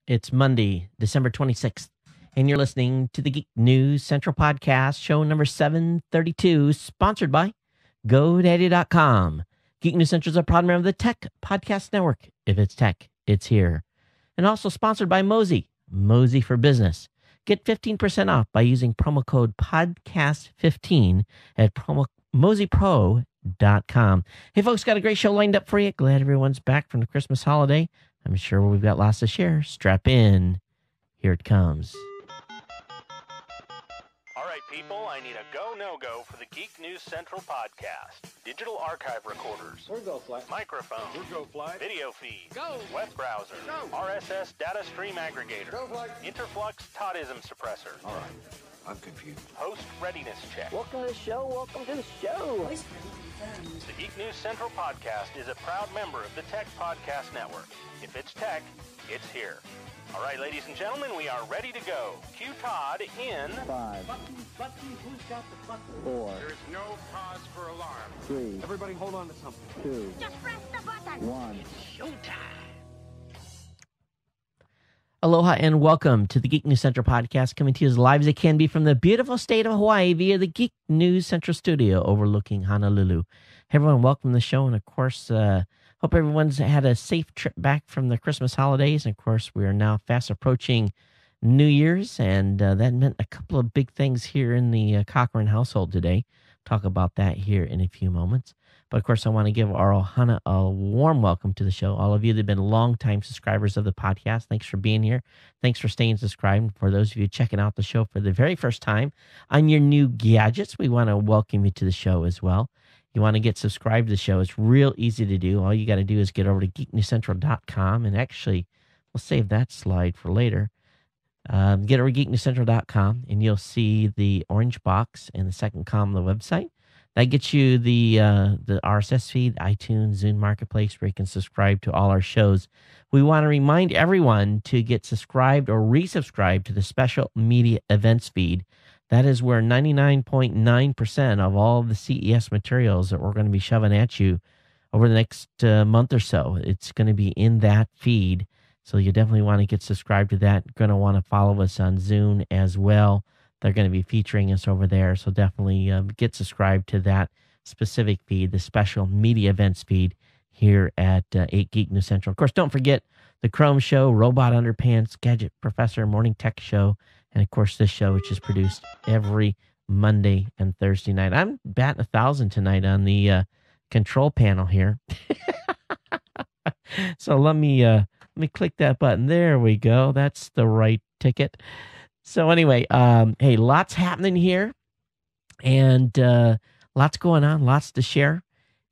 It's Monday, December 26th, and you're listening to the Geek News Central Podcast, show number 732, sponsored by GoDaddy.com. Geek News Central is a proud member of the Tech Podcast Network. If it's tech, it's here. And also sponsored by Mozy for Business. Get 15% off by using promo code podcast15 at mozypro.com. Hey, folks, got a great show lined up for you. Glad everyone's back from the Christmas holiday. I'm sure we've got lots to share. Strap in. Here it comes. All right, people, I need a go, no-go for the Geek News Central podcast. Digital archive recorders. We're go fly. Microphone. We're go fly. Video feed. Go. Web browser. Go. RSS data stream aggregator. Go fly. Interflux Toddism suppressor. All right. I'm confused. Host readiness check. Welcome to the show. Welcome to the show. The Geek News Central podcast is a proud member of the Tech Podcast Network. If it's tech, it's here. All right, ladies and gentlemen, we are ready to go. Cue Todd in 5, Button, who's got the button? 4, There's no cause for alarm. 3, Everybody hold on to something. 2, Just press the button. 1. Aloha and welcome to the Geek News Central podcast, coming to you as live as it can be from the beautiful state of Hawaii via the Geek News Central studio overlooking Honolulu. Hey everyone, welcome to the show, and of course, hope everyone's had a safe trip back from the Christmas holidays. And of course, we are now fast approaching New Year's, and that meant a couple of big things here in the Cochran household today. Talk about that here in a few moments. But of course, I want to give our ohana a warm welcome to the show. All of you that have been longtime subscribers of the podcast, thanks for being here. Thanks for staying subscribed. For those of you checking out the show for the very first time on your new gadgets, we want to welcome you to the show as well. You want to get subscribed to the show, it's real easy to do. All you got to do is get over to geeknewscentral.com, and actually, we'll save that slide for later. Get over to geeknewscentral.com, and you'll see the orange box in the second column of the website. That gets you the RSS feed, iTunes, Zune Marketplace, where you can subscribe to all our shows. We want to remind everyone to get subscribed or resubscribed to the special media events feed. That is where 99.9% of all the CES materials that we're going to be shoving at you over the next month or so, it's going to be in that feed. So you definitely want to get subscribed to that. You're going to want to follow us on Zune as well. They're going to be featuring us over there. So definitely get subscribed to that specific feed, the special media events feed here at 8 Geek News Central. Of course, don't forget the Chrome Show, Robot Underpants, Gadget Professor, Morning Tech Show, and of course this show, which is produced every Monday and Thursday night. I'm batting 1,000 tonight on the control panel here. So let me click that button. There we go. That's the right ticket. So anyway, hey, lots happening here, and lots going on, lots to share.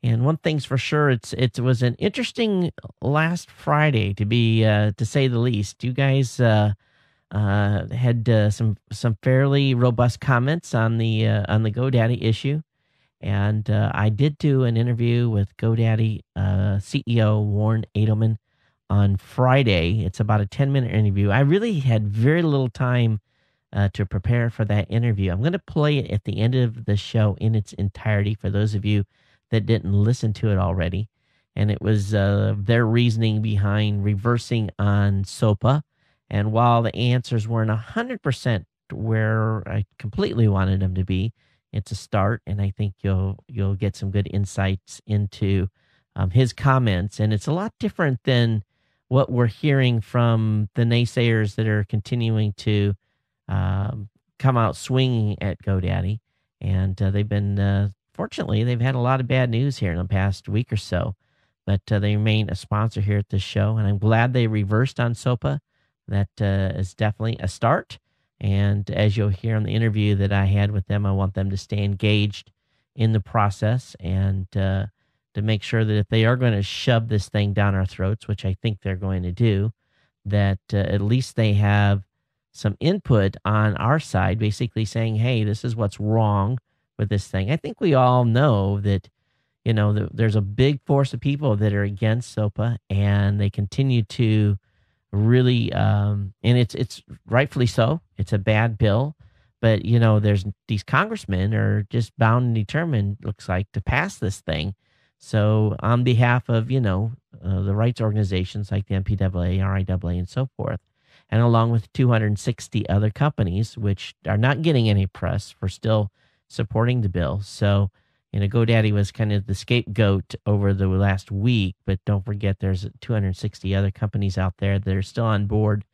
And one thing's for sure, it was an interesting last Friday to say the least. You guys had some fairly robust comments on the GoDaddy issue, and I did do an interview with GoDaddy CEO Warren Edelman on Friday. It's about a 10-minute interview. I really had very little time to prepare for that interview. I'm going to play it at the end of the show in its entirety for those of you that didn't listen to it already. And it was their reasoning behind reversing on SOPA. And while the answers weren't 100% where I completely wanted them to be, it's a start. And I think you'll get some good insights into his comments. And it's a lot different than what we're hearing from the naysayers that are continuing to come out swinging at GoDaddy. And they've been, fortunately, they've had a lot of bad news here in the past week or so. But they remain a sponsor here at this show. And I'm glad they reversed on SOPA. That is definitely a start. And as you'll hear in the interview that I had with them, I want them to stay engaged in the process and to make sure that if they are going to shove this thing down our throats, which I think they're going to do, that at least they have some input on our side, basically saying, hey, this is what's wrong with this thing. I think we all know that, there's a big force of people that are against SOPA, and they continue to really, and it's rightfully so. It's a bad bill, but there's these congressmen are just bound and determined, looks like, to pass this thing. So on behalf of the rights organizations like the MPAA, RIAA, and so forth, and along with 260 other companies, which are not getting any press for still supporting the bill. So, GoDaddy was kind of the scapegoat over the last week, but don't forget there's 260 other companies out there that are still on board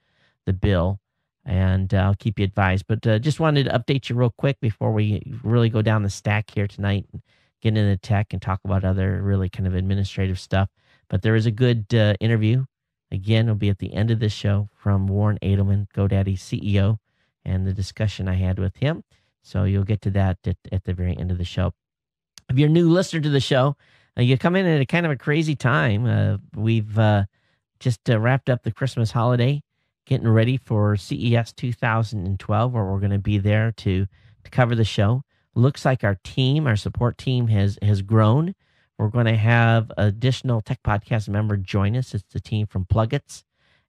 the bill, and I'll keep you advised. But just wanted to update you real quick before we really go down the stack here tonight and get into tech and talk about other really kind of administrative stuff. But there is a good interview. Again, it'll be at the end of this show from Warren Edelman, GoDaddy CEO, and the discussion I had with him. So you'll get to that at the very end of the show. If you're a new listener to the show, you come in at a kind of a crazy time. We've just wrapped up the Christmas holiday, getting ready for CES 2012, where we're going to be there to cover the show. Looks like our support team has grown. We're going to have additional Tech Podcast member join us. It's the team from Pluggets,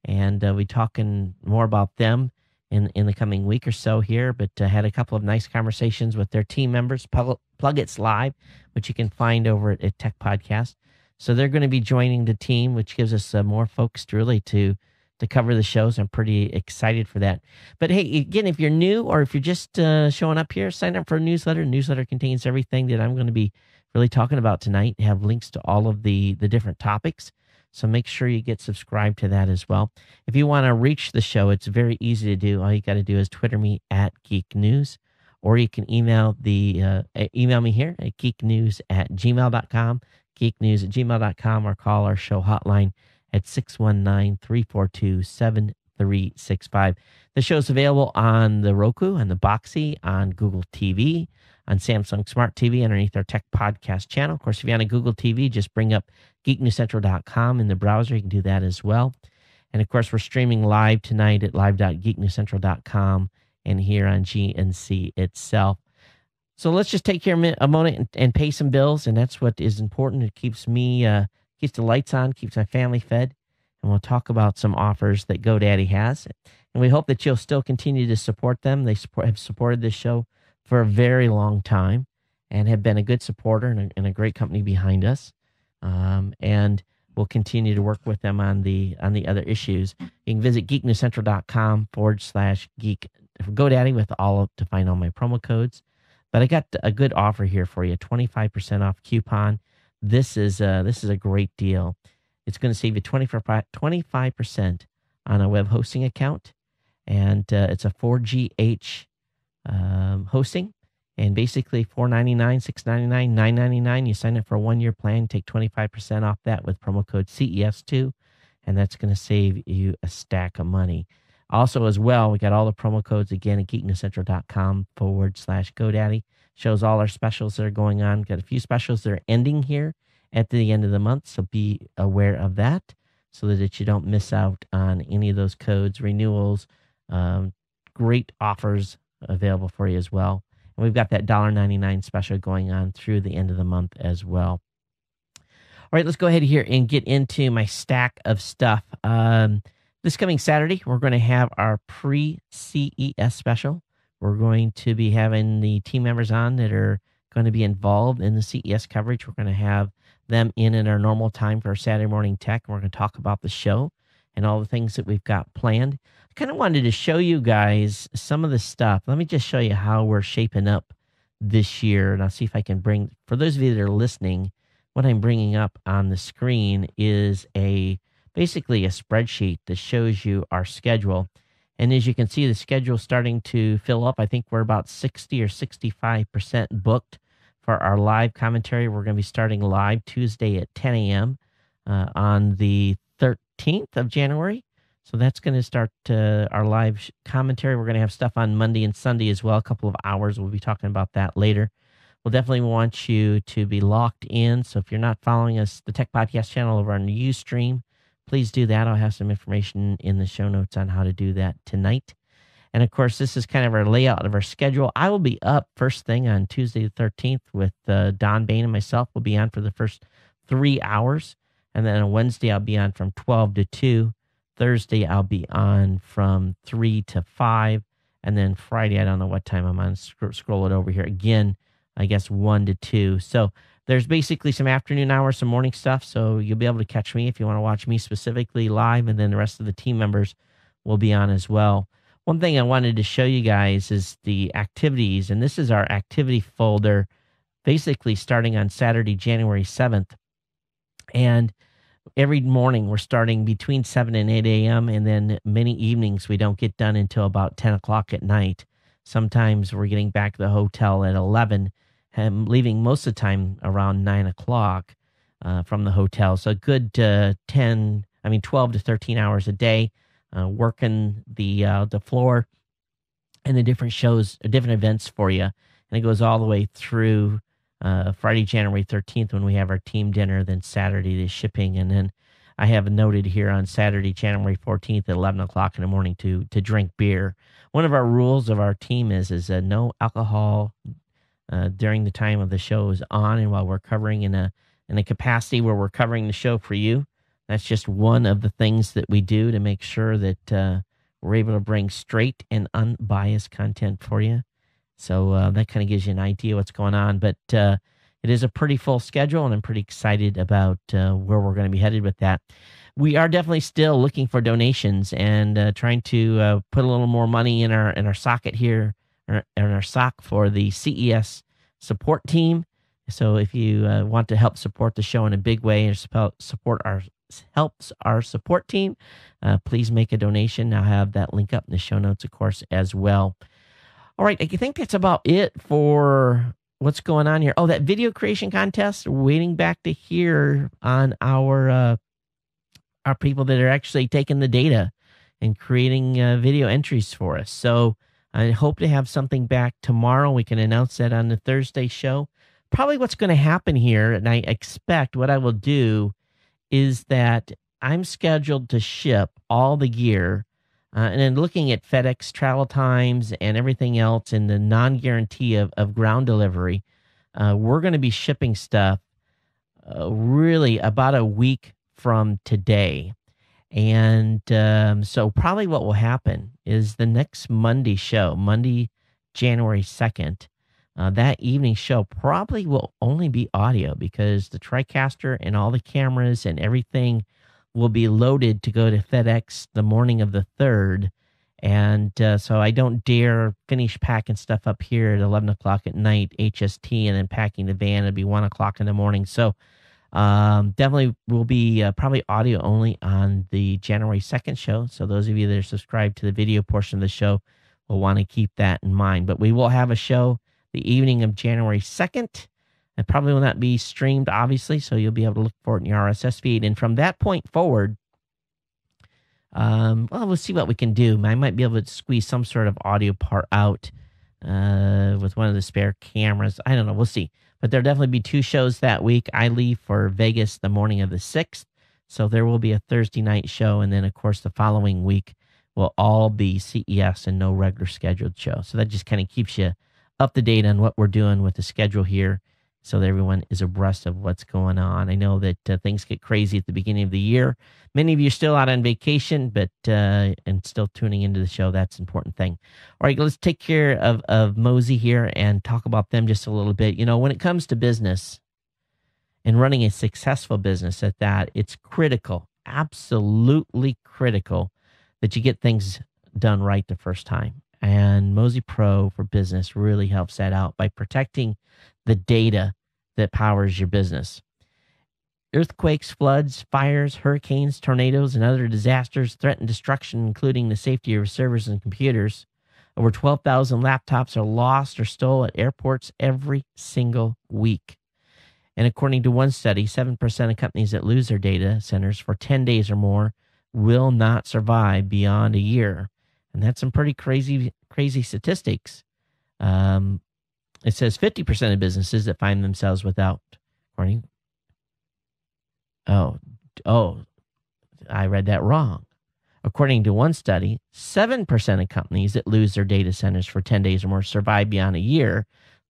and we're talking more about them in the coming week or so here, but had a couple of nice conversations with their team members, Pluggets Live, which you can find over at Tech Podcast. So they're going to be joining the team, which gives us more folks to cover the shows. I'm pretty excited for that. But hey, again, if you're new or if you're just showing up here, sign up for a newsletter. Newsletter contains everything that I'm going to be really talking about tonight. Have links to all of the different topics. So make sure you get subscribed to that as well. If you want to reach the show, it's very easy to do. All you got to do is Twitter me at Geek News, or you can email me here at geeknews@gmail.com, geeknews@gmail.com, or call our show hotline at 619-342-7365. The show's available on the Roku, on the Boxee, on Google TV, on Samsung Smart TV, underneath our Tech Podcast channel. Of course, if you're on a Google TV, just bring up geeknewscentral.com in the browser. You can do that as well. And, of course, we're streaming live tonight at live.geeknewscentral.com and here on GNC itself. So let's just take here a moment and pay some bills, and that's what is important. It keeps me, keeps the lights on, keeps my family fed, and we'll talk about some offers that GoDaddy has. And we hope that you'll still continue to support them. They have supported this show for a very long time and have been a good supporter and a great company behind us. And we'll continue to work with them on the other issues. You can visit geeknewscentral.com/geek for GoDaddy to find all my promo codes. But I got a good offer here for you, 25% off coupon. This is a great deal. It's going to save you 25% on a web hosting account, and it's a 4GH hosting, and basically $4.99, $6.99, $9.99. You sign up for a 1-year plan, take 25% off that with promo code CES2, and that's going to save you a stack of money. Also, as well, we got all the promo codes again at geeknewscentral.com/GoDaddy. Shows all our specials that are going on. Got a few specials that are ending here at the end of the month, so be aware of that so that you don't miss out on any of those codes, renewals, great offers available for you as well. And we've got that $1.99 special going on through the end of the month as well. All right, let's go ahead here and get into my stack of stuff. This coming Saturday, we're going to have our pre-CES special. We're going to be having the team members on that are going to be involved in the CES coverage. We're going to have them in at our normal time for our Saturday morning tech. We're going to talk about the show and all the things that we've got planned. I kind of wanted to show you guys some of the stuff. Let me just show you how we're shaping up this year. And I'll see if I can bring, for those of you that are listening, what I'm bringing up on the screen is basically a spreadsheet that shows you our schedule. And as you can see, the schedule is starting to fill up. I think we're about 60 or 65% booked for our live commentary. We're going to be starting live Tuesday at 10 a.m. On the 13th of January. So that's going to start our live commentary. We're going to have stuff on Monday and Sunday as well, a couple of hours. We'll be talking about that later. We'll definitely want you to be locked in. So if you're not following us, the Tech Podcast channel over on Ustream, please do that. I'll have some information in the show notes on how to do that tonight. And, of course, this is kind of our layout of our schedule. I will be up first thing on Tuesday the 13th with Don Bain and myself. We'll be on for the first 3 hours. And then on Wednesday, I'll be on from 12 to 2. Thursday, I'll be on from 3 to 5. And then Friday, I don't know what time I'm on. Scroll it over here. Again, I guess 1 to 2. So there's basically some afternoon hours, some morning stuff. So you'll be able to catch me if you want to watch me specifically live. And then the rest of the team members will be on as well. One thing I wanted to show you guys is the activities, and this is our activity folder, basically starting on Saturday, January 7th. And every morning we're starting between 7 and 8 a.m. And then many evenings we don't get done until about 10 o'clock at night. Sometimes we're getting back to the hotel at 11 and leaving most of the time around 9 o'clock from the hotel. So a good 12 to 13 hours a day working the floor and the different shows, different events for you. And it goes all the way through Friday, January 13th, when we have our team dinner, then Saturday, the shipping. And then I have noted here on Saturday, January 14th at 11 o'clock in the morning to drink beer. One of our rules of our team is no alcohol during the time of the show is on, and while we're covering in a capacity where we're covering the show for you. That's just one of the things that we do to make sure that we're able to bring straight and unbiased content for you. So that kind of gives you an idea what's going on. But it is a pretty full schedule, and I'm pretty excited about where we're going to be headed with that. We are definitely still looking for donations and trying to put a little more money in our socket here, or in our sock for the CES support team. So if you want to help support the show in a big way and helps our support team, please make a donation. I'll have that link up in the show notes, of course, as well. All right, I think that's about it for what's going on here. Oh, that video creation contest, waiting back to hear on our people that are actually taking the data and creating video entries for us. So I hope to have something back tomorrow. We can announce that on the Thursday show. Probably what's going to happen here, and I expect what I will do is that I'm scheduled to ship all the gear, and then looking at FedEx travel times and everything else and the non-guarantee of ground delivery, we're going to be shipping stuff really about a week from today. And so probably what will happen is the next Monday show, Monday, January 2nd, that evening show probably will only be audio because the TriCaster and all the cameras and everything will be loaded to go to FedEx the morning of the 3rd. And so I don't dare finish packing stuff up here at 11 o'clock at night, HST, and then packing the van. It'll be 1 o'clock in the morning. So definitely will be probably audio only on the January 2nd show. So those of you that are subscribed to the video portion of the show will want to keep that in mind. But we will have a show the evening of January 2nd. It probably will not be streamed, obviously, so you'll be able to look for it in your RSS feed. And from that point forward, we'll see what we can do. I might be able to squeeze some sort of audio part out with one of the spare cameras. I don't know. We'll see. But there'll definitely be 2 shows that week. I leave for Vegas the morning of the 6th, so there will be a Thursday night show. And then, of course, the following week will all be CES and no regular scheduled show. So that just kind of keeps you up to date on what we're doing with the schedule here, so that everyone is abreast of what's going on. I know that things get crazy at the beginning of the year. Many of you are still out on vacation, but and still tuning into the show. That's an important thing. All right, let's take care of Mosey here and talk about them just a little bit. You know, when it comes to business and running a successful business at that, it's critical, absolutely critical, that you get things done right the first time. And Mosey Pro for Business really helps that out by protecting the data that powers your business. Earthquakes, floods, fires, hurricanes, tornadoes, and other disasters threaten destruction, including the safety of your servers and computers. Over 12,000 laptops are lost or stolen at airports every single week. And according to one study, 7% of companies that lose their data centers for 10 days or more will not survive beyond a year. And that's some pretty crazy statistics. It says 50% of businesses that find themselves without, I read that wrong. According to one study, 7% of companies that lose their data centers for 10 days or more survive beyond a year.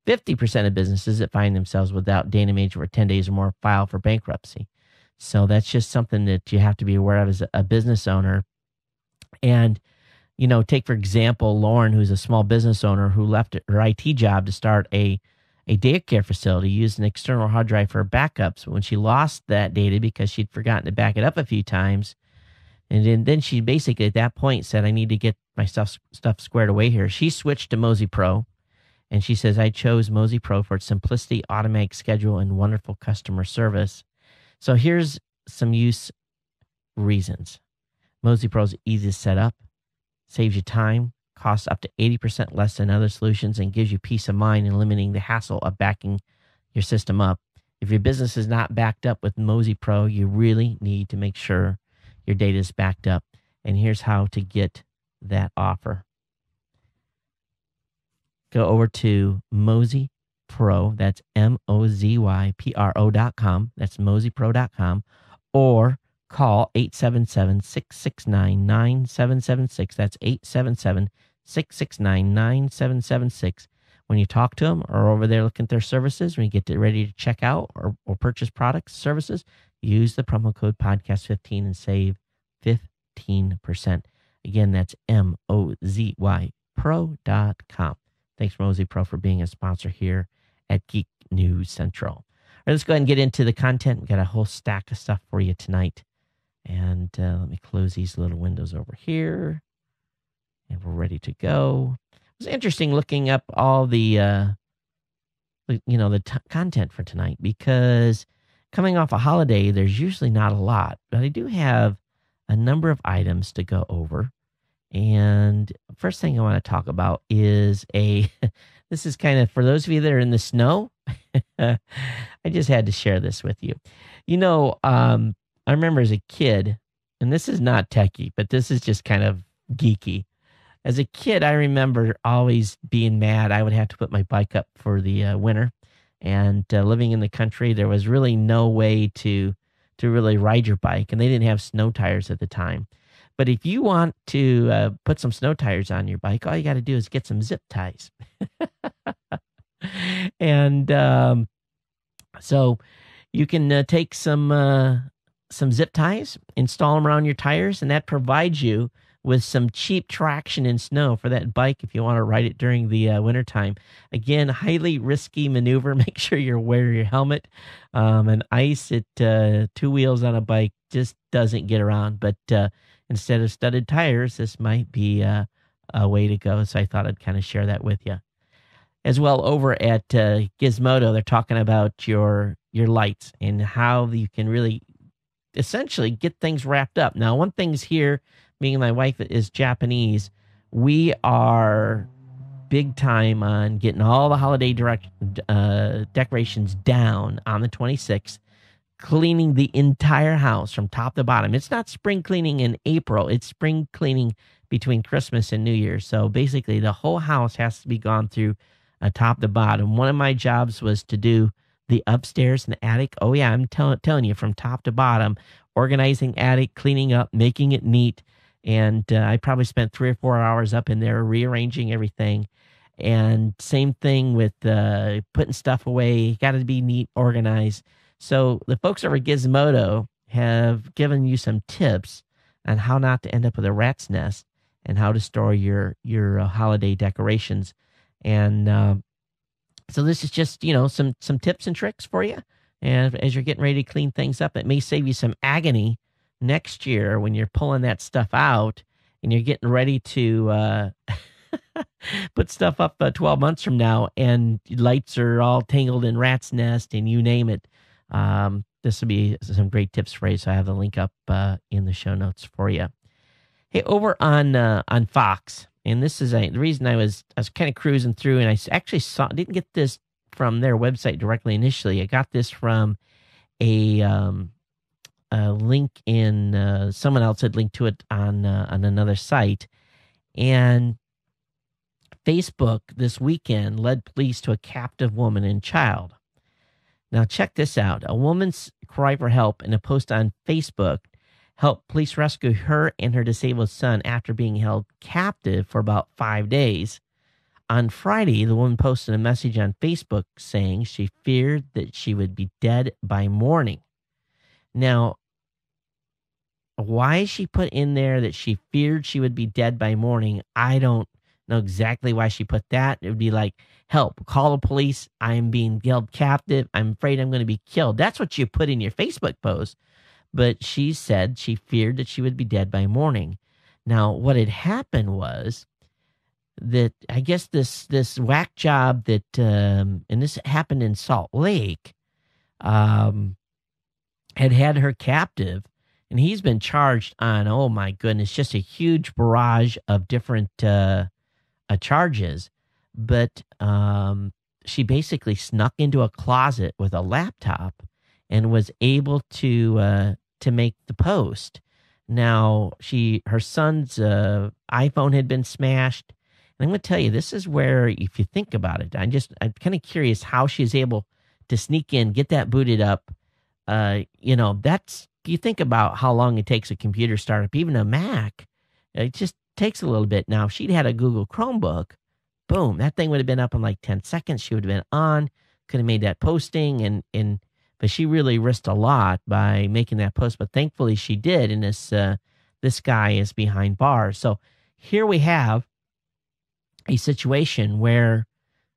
50% of businesses that find themselves without data management for 10 days or more file for bankruptcy. So that's just something that you have to be aware of as a business owner. And you know, take, for example, Lauren, who's a small business owner who left her IT job to start a daycare facility, used an external hard drive for her backups. When she lost that data because she'd forgotten to back it up a few times, And then she basically at that point said, I need to get my stuff squared away here. She switched to Mozy Pro. And she says, I chose Mozy Pro for its simplicity, automatic schedule, and wonderful customer service. So here's some use reasons. Mozy Pro is easy to set up, saves you time, costs up to 80% less than other solutions, and gives you peace of mind in limiting the hassle of backing your system up. If your business is not backed up with Mozy Pro, you really need to make sure your data is backed up. And here's how to get that offer. Go over to Mozy Pro. That's MOZYPRO.com. That's MozyPro.com. Or call 877-669-9776. That's 877-669-9776. When you talk to them or over there looking at their services, when you get ready to check out or purchase products, services, use the promo code podcast15 and save 15%. Again, that's MOZYPro.com. Thanks, Mozy Pro, for being a sponsor here at Geek News Central. All right, let's go ahead and get into the content. We've got a whole stack of stuff for you tonight. And let me close these little windows over here. And we're ready to go. It was interesting looking up all the content for tonight, because coming off a holiday, there's usually not a lot. But I do have a number of items to go over. And first thing I want to talk about is this is kind of for those of you that are in the snow. I just had to share this with you. I remember as a kid, and this is not techie, but this is just kind of geeky. As a kid, I remember always being mad. I would have to put my bike up for the winter. And living in the country, there was really no way to really ride your bike. And they didn't have snow tires at the time. But if you want to put some snow tires on your bike, all you got to do is get some zip ties. And so you can take some zip ties, install them around your tires, and that provides you with some cheap traction in snow for that bike if you want to ride it during the wintertime. Again, highly risky maneuver. Make sure you're wearing your helmet. And ice at two wheels on a bike just doesn't get around. But instead of studded tires, this might be a way to go. So I thought I'd kind of share that with you. As well, over at Gizmodo, they're talking about your lights and how you can really essentially get things wrapped up. Now, one thing's here, me and my wife is Japanese. We are big time on getting all the holiday decorations down on the 26th, cleaning the entire house from top to bottom. It's not spring cleaning in April. It's spring cleaning between Christmas and New Year's. So basically, the whole house has to be gone through top to bottom. One of my jobs was to do the upstairs and the attic. Oh, yeah, I'm telling you, from top to bottom, organizing attic, cleaning up, making it neat. And I probably spent 3 or 4 hours up in there rearranging everything. And same thing with putting stuff away. Got to be neat, organized. So the folks over at Gizmodo have given you some tips on how not to end up with a rat's nest and how to store your holiday decorations. And so this is just, some tips and tricks for you. And as you're getting ready to clean things up, it may save you some agony next year when you're pulling that stuff out and you're getting ready to put stuff up 12 months from now and lights are all tangled in rat's nest and you name it. This will be some great tips for you. So I have the link up in the show notes for you. Hey, over on Fox, and this is the reason I was kind of cruising through, and I actually didn't get this from their website directly initially. I got this from a link in someone else had linked to it on another site, and Facebook this weekend led police to a captive woman and child. Now check this out. A woman's cry for help in a post on Facebook helped police rescue her and her disabled son after being held captive for about 5 days. On Friday, the woman posted a message on Facebook saying she feared that she would be dead by morning. Now, why she put in there that she feared she would be dead by morning, I don't know exactly why she put that. It would be like, help, call the police. I'm being held captive. I'm afraid I'm going to be killed. That's what you put in your Facebook post. but she said she feared that she would be dead by morning. Now, what had happened was that I guess this whack job that, and this happened in Salt Lake, had her captive, and he's been charged on, oh my goodness, just a huge barrage of different charges. But she basically snuck into a closet with a laptop and was able to make the post. Now, her son's iPhone had been smashed. And I'm going to tell you, this is where, if you think about it, I'm kind of curious how she's able to sneak in, get that booted up. You think about how long it takes a computer startup, even a Mac. It just takes a little bit. Now, if she'd had a Google Chromebook, boom, that thing would have been up in like 10 seconds. She would have been on, could have made that posting, but she really risked a lot by making that post. But thankfully she did, and this guy is behind bars. So here we have a situation where,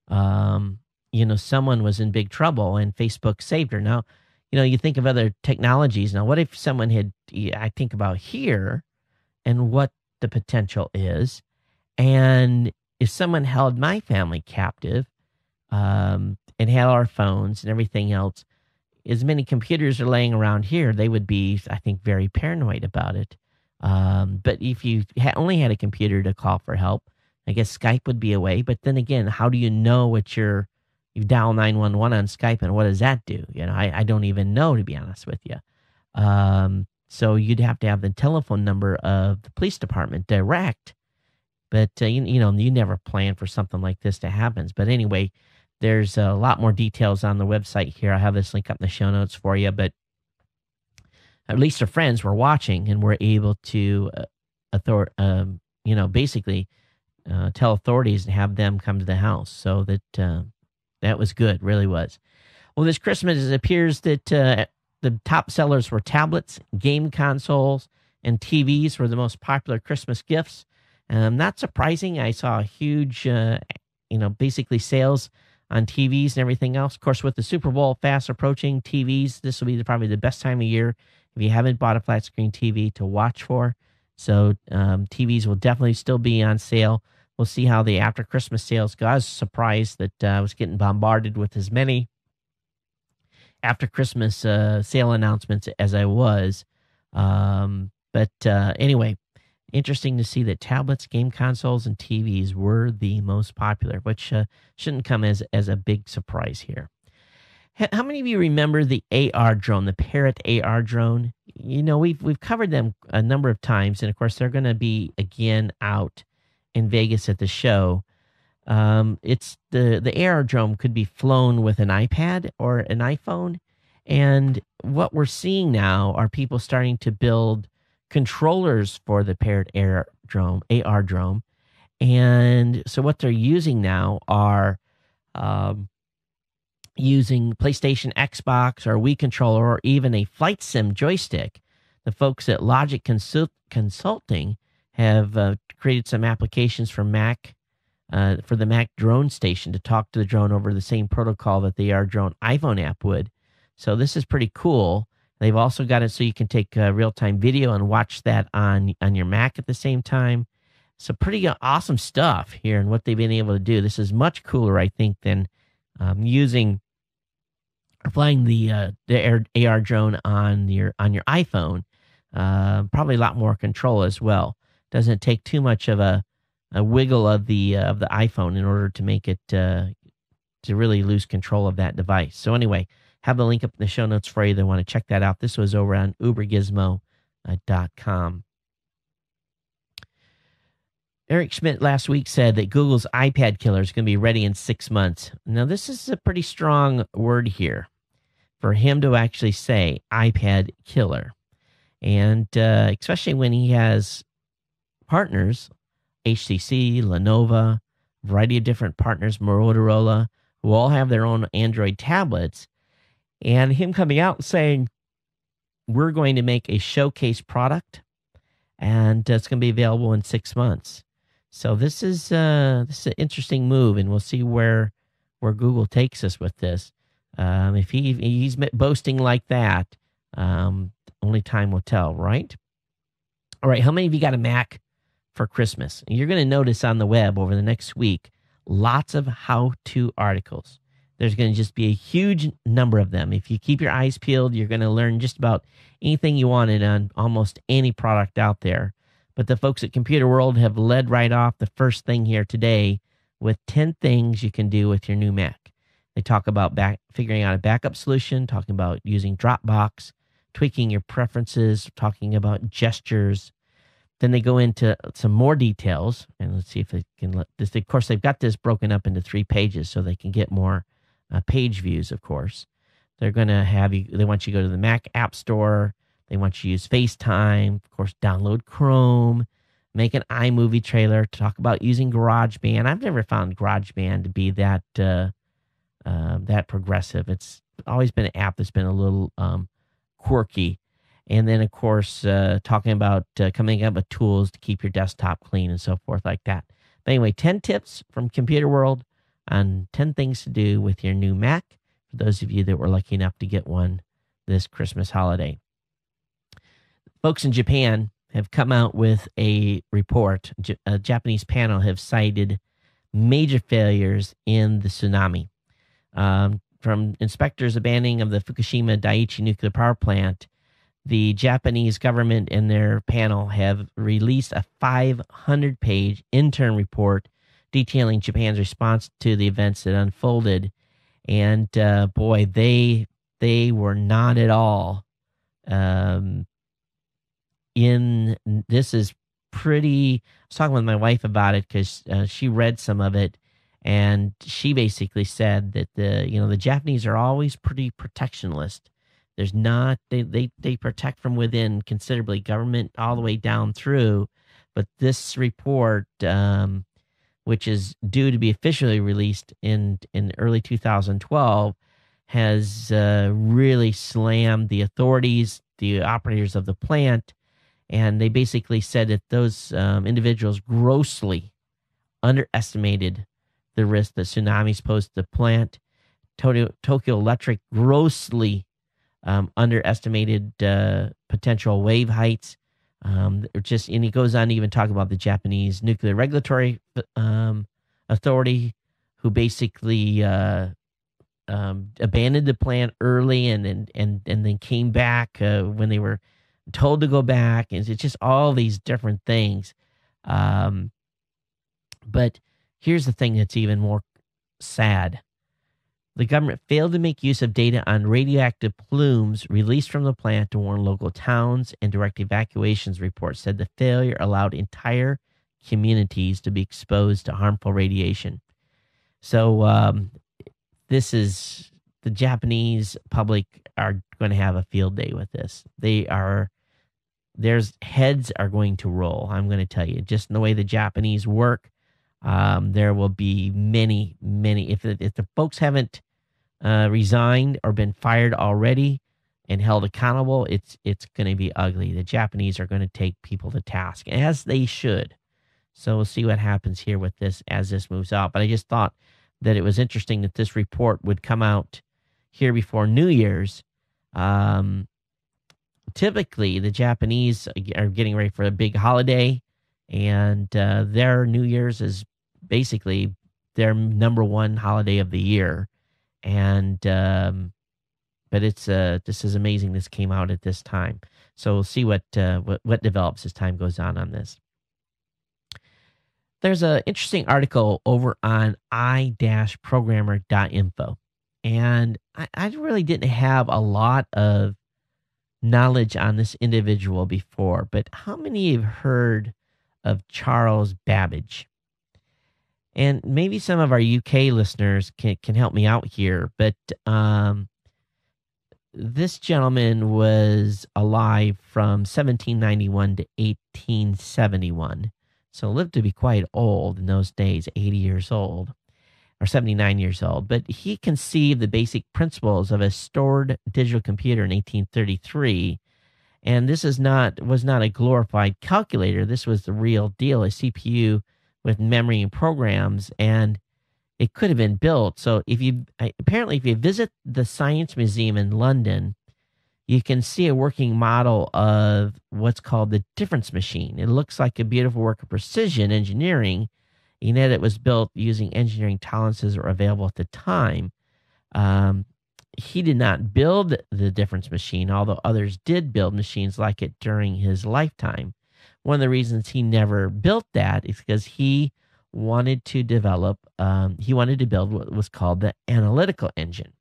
someone was in big trouble and Facebook saved her. Now, you think of other technologies. Now, what if someone I think about here and what the potential is. And if someone held my family captive and had our phones and everything else, as many computers are laying around here, they would be, I think, very paranoid about it. But if you only had a computer to call for help, I guess Skype would be a way. But then again, how do you know you dial 911 on Skype, and what does that do? I don't even know, to be honest with you. So you'd have to have the telephone number of the police department direct. But, you never plan for something like this to happen. But anyway, there's a lot more details on the website here. I have this link up in the show notes for you. But at least her friends were watching and were able to, basically tell authorities and have them come to the house. So that was good, really was. Well, this Christmas, it appears that the top sellers were tablets, game consoles, and TVs were the most popular Christmas gifts. Not surprising. I saw a huge, basically sales on TVs and everything else. Of course, with the Super Bowl fast approaching, TVs, this will be probably the best time of year if you haven't bought a flat screen TV to watch for. So TVs will definitely still be on sale. We'll see how the after Christmas sales go. I was surprised that I was getting bombarded with as many after Christmas sale announcements as I was. But anyway, interesting to see that tablets, game consoles, and TVs were the most popular, which shouldn't come as a big surprise here. How many of you remember the AR drone, the Parrot AR drone? We've covered them a number of times, and of course they're going to be again out in Vegas at the show. It's the AR drone could be flown with an iPad or an iPhone, and what we're seeing now are people starting to build controllers for the Parrot AR drone, and so what they're using now are using PlayStation, Xbox, or Wii controller, or even a flight sim joystick. The folks at Logic Consulting have created some applications for Mac, for the Mac drone station to talk to the drone over the same protocol that the AR drone iPhone app would. So this is pretty cool. They've also got it so you can take real-time video and watch that on your Mac at the same time. So pretty awesome stuff here and what they've been able to do. This is much cooler, I think, than flying the AR drone on your iPhone. Probably a lot more control as well. Doesn't take too much of a wiggle of the iPhone in order to make it to really lose control of that device. So anyway, have the link up in the show notes for you that want to check that out. This was over on ubergizmo.com. Eric Schmidt last week said that Google's iPad killer is going to be ready in 6 months. Now, this is a pretty strong word here for him to actually say iPad killer. And especially when he has partners, HTC, Lenovo, a variety of different partners, Motorola, who all have their own Android tablets. And him coming out and saying, we're going to make a showcase product, and it's going to be available in 6 months. So this is an interesting move, and we'll see where Google takes us with this. If he's boasting like that, only time will tell, right? All right, how many of you got a Mac for Christmas? And you're going to notice on the web over the next week, lots of how-to articles. There's going to just be a huge number of them. If you keep your eyes peeled, you're going to learn just about anything you wanted on almost any product out there. But the folks at Computer World have led right off the first thing here today with 10 things you can do with your new Mac. They talk about figuring out a backup solution, talking about using Dropbox, tweaking your preferences, talking about gestures. Then they go into some more details, and let's see if they can let this. Of course, they've got this broken up into 3 pages so they can get more page views, of course. They're going to have you, they want you to go to the Mac App Store. They want you to use FaceTime, of course, download Chrome, make an iMovie trailer, to talk about using GarageBand. I've never found GarageBand to be that progressive. It's always been an app that's been a little quirky. And then, of course, talking about coming up with tools to keep your desktop clean and so forth like that. But anyway, 10 tips from Computer World on 10 things to do with your new Mac for those of you that were lucky enough to get one this Christmas holiday. Folks in Japan have come out with a report. A Japanese panel have cited major failures in the tsunami. From inspectors abandoning of the Fukushima Daiichi nuclear power plant, the Japanese government and their panel have released a 500-page intern report detailing Japan's response to the events that unfolded. And boy, they were not at all in this is pretty. I was talking with my wife about it because she read some of it, and she basically said that the Japanese are always pretty protectionist. There's not they protect from within considerably, government all the way down through, but this report, which is due to be officially released in early 2012, has really slammed the authorities, the operators of the plant, and they basically said that those individuals grossly underestimated the risk that tsunamis posed to the plant. Tokyo Electric grossly underestimated potential wave heights. And he goes on to even talk about the Japanese Nuclear Regulatory Authority, who basically abandoned the plant early and then came back when they were told to go back. And it's just all these different things. But here's the thing that's even more sad. The government failed to make use of data on radioactive plumes released from the plant to warn local towns, and direct evacuations reports said the failure allowed entire communities to be exposed to harmful radiation. So this is the Japanese public are going to have a field day with this. Their heads are going to roll. I'm going to tell you, just in the way the Japanese work, there will be many. If the folks haven't resigned or been fired already and held accountable, it's going to be ugly. The Japanese are going to take people to task, as they should. So we'll see what happens here with this as this moves out. But I just thought that it was interesting that this report would come out here before New Year's. Typically, the Japanese are getting ready for a big holiday, and their New Year's is basically their number one holiday of the year. And but it's this is amazing. This came out at this time, so we'll see what develops as time goes on this. There's an interesting article over on i-programmer.info, and I really didn't have a lot of knowledge on this individual before, but how many have heard of Charles Babbage? And maybe some of our UK listeners can help me out here, but this gentleman was alive from 1791 to 1871, so lived to be quite old in those days, 80 years old, or 79 years old. But he conceived the basic principles of a stored digital computer in 1833, and this was not a glorified calculator. This was the real deal, a CPU with memory and programs, and it could have been built. So if you visit the Science Museum in London, you can see a working model of what's called the difference machine. It looks like a beautiful work of precision engineering, and yet it was built using engineering tolerances that were available at the time. He did not build the difference machine, although others did build machines like it during his lifetime. One of the reasons he never built that is because he wanted to build what was called the analytical engine.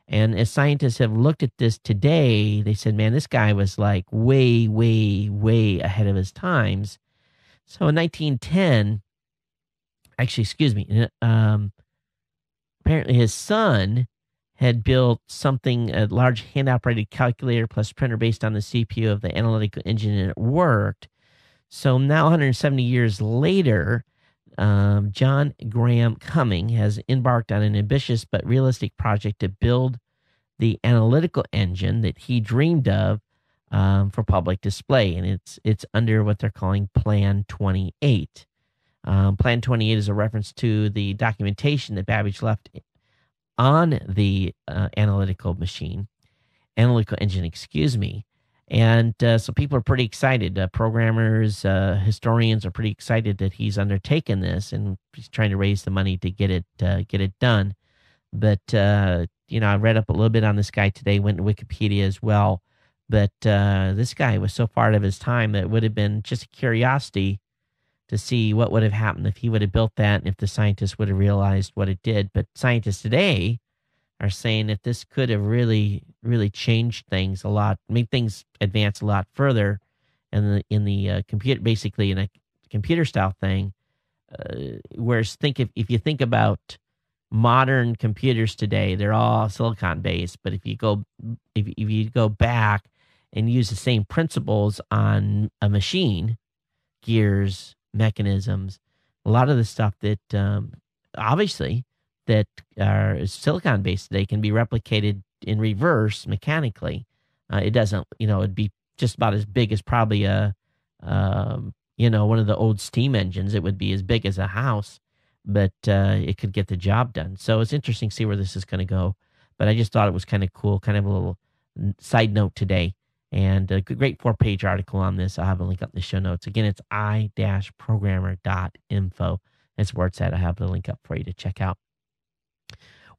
And as scientists have looked at this today, they said, man, this guy was like way, way, way ahead of his times. So in 1910, apparently his son had built a large hand-operated calculator plus printer based on the CPU of the analytical engine, and it worked. So now 170 years later, John Graham Cumming has embarked on an ambitious but realistic project to build the analytical engine that he dreamed of for public display, and it's under what they're calling Plan 28. Plan 28 is a reference to the documentation that Babbage left on the analytical engine, and so people are pretty excited. Programmers, historians are pretty excited that he's undertaken this, and he's trying to raise the money to get it done. But I read up a little bit on this guy today, went to Wikipedia as well. But this guy was so far out of his time that it would have been just a curiosity to see what would have happened if he would have built that and if the scientists would have realized what it did. But scientists today are saying that this could have really, really changed things a lot, made things advance a lot further in the computer, basically in a computer style thing. Whereas if you think about modern computers today, they're all silicon based. But if you go back and use the same principles on a machine, gears, mechanisms, a lot of the stuff that obviously that are silicon based today can be replicated in reverse mechanically. It doesn't, it'd be just about as big as probably one of the old steam engines. It would be as big as a house, but it could get the job done. So it's interesting to see where this is going to go. But I just thought it was kind of cool, kind of a little side note today. And a great 4-page article on this. I'll have a link up in the show notes. Again, it's i-programmer.info. That's where it's at. I have the link up for you to check out.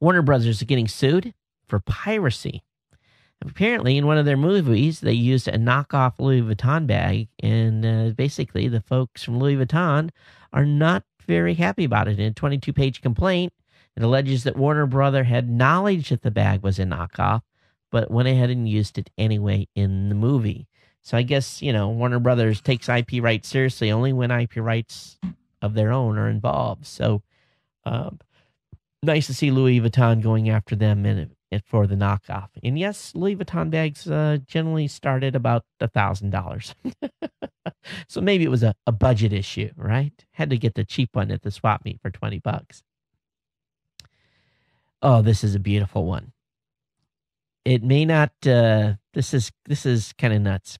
Warner Brothers is getting sued for piracy. Apparently, in one of their movies, they used a knockoff Louis Vuitton bag, and basically the folks from Louis Vuitton are not very happy about it. In a 22-page complaint, it alleges that Warner Brother had knowledge that the bag was a knockoff, but went ahead and used it anyway in the movie. So I guess, Warner Brothers takes IP rights seriously only when IP rights of their own are involved. So nice to see Louis Vuitton going after them and for the knockoff. And yes, Louis Vuitton bags generally start at about $1,000. So maybe it was a budget issue, right? Had to get the cheap one at the swap meet for $20. Oh, this is a beautiful one. It may not, this is kind of nuts.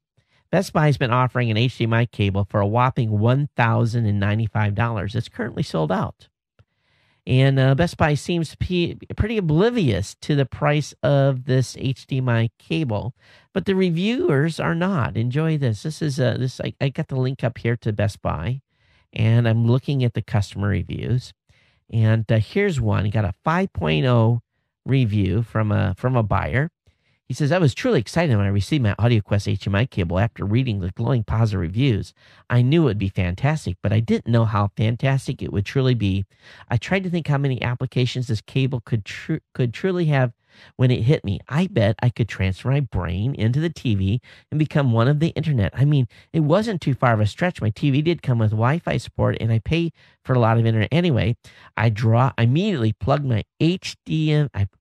Best Buy has been offering an HDMI cable for a whopping $1,095. It's currently sold out. And Best Buy seems to be pretty oblivious to the price of this HDMI cable, but the reviewers are not. Enjoy this. This is I got the link up here to Best Buy, and I'm looking at the customer reviews. And here's one. Got a 5.0 review from a buyer. He says, I was truly excited when I received my AudioQuest HDMI cable after reading the glowing positive reviews. I knew it would be fantastic, but I didn't know how fantastic it would truly be. I tried to think how many applications this cable could truly have when it hit me. I bet I could transfer my brain into the TV and become one of the internet. I mean, it wasn't too far of a stretch. My TV did come with Wi-Fi support, and I pay for a lot of internet anyway. I immediately plugged my I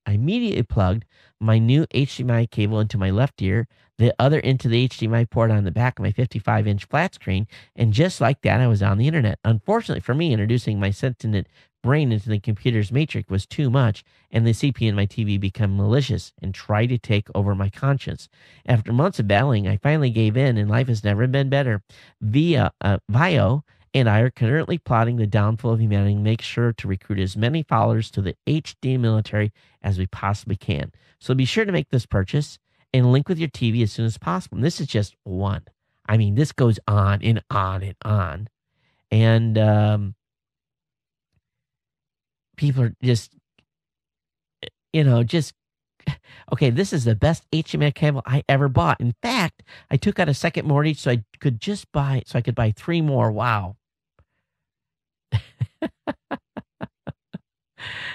immediately plugged my new HDMI cable into my left ear, the other into the HDMI port on the back of my 55-inch flat screen, and just like that, I was on the internet. Unfortunately for me, introducing my sentient brain into the computer's matrix was too much, and the CPU in my TV became malicious and tried to take over my conscience. After months of battling, I finally gave in, and life has never been better. Vio and I are currently plotting the downfall of humanity and make sure to recruit as many followers to the HD military as we possibly can. So be sure to make this purchase and link with your TV as soon as possible. And this is just one. I mean, this goes on and on and on. And people are just, okay, this is the best HDMI cable I ever bought. In fact, I took out a second mortgage so I could buy 3 more. Wow.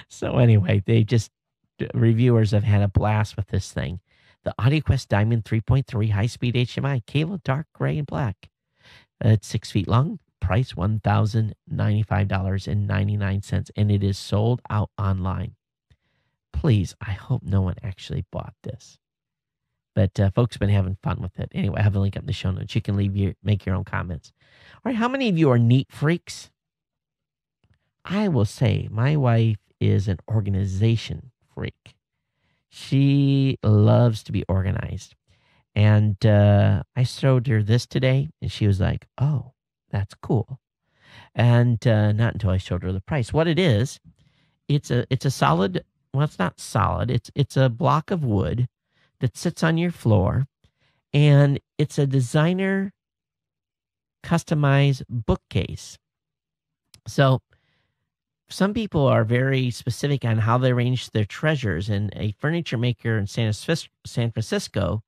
So anyway, reviewers have had a blast with this thing. The AudioQuest Diamond 3.3 high-speed HDMI cable, dark gray and black. It's 6 feet long. Price $1,095.99, and it is sold out online. Please, I hope no one actually bought this. But folks have been having fun with it. Anyway, I have a link up in the show notes. You can make your own comments. All right, how many of you are neat freaks? I will say my wife is an organization freak. She loves to be organized. And I showed her this today, and she was like, oh, that's cool. And not until I showed her the price. What it is, it's a solid, well, it's not solid. It's a block of wood that sits on your floor, and it's a designer customized bookcase. So some people are very specific on how they arrange their treasures, and a furniture maker in San Francisco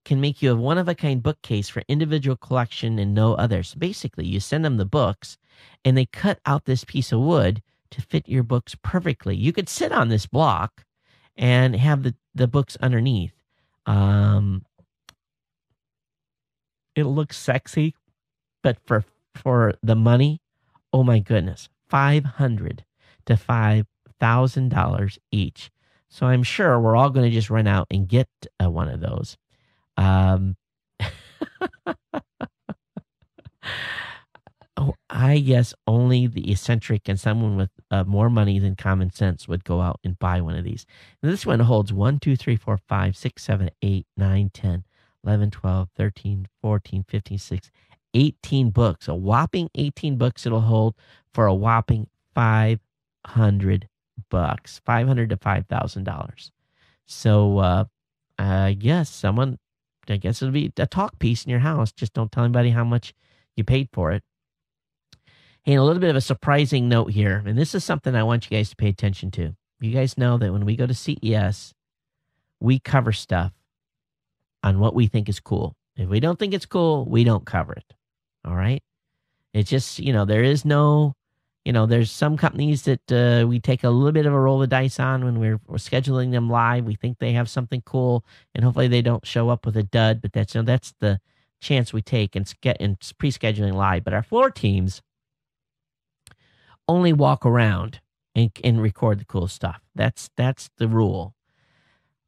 can make you a one-of-a-kind bookcase for individual collection and no others. Basically, you send them the books, and they cut out this piece of wood to fit your books perfectly. You could sit on this block and have the books underneath. It looks sexy, but for the money, oh my goodness, $500 to $5,000 each. So I'm sure we're all going to just run out and get one of those. I guess only the eccentric and someone with more money than common sense would go out and buy one of these. And this one holds 1, 2, 3, 4, 5, 6, 7, 8, 9, 10, 11, 12, 13, 14, 15, 16, 18 books. A whopping 18 books it'll hold for a whopping $500, $500 to $5,000. So I guess it'll be a talk piece in your house. Just don't tell anybody how much you paid for it. Hey, and a little bit of a surprising note here, and this is something I want you guys to pay attention to. You guys know that when we go to CES, we cover stuff on what we think is cool. If we don't think it's cool, we don't cover it. All right? It's just, there is no, there's some companies that we take a little bit of a roll of the dice on when we're scheduling them live. We think they have something cool, and hopefully they don't show up with a dud, but that's the chance we take in pre-scheduling live. But our floor teams only walk around and record the cool stuff. That's the rule.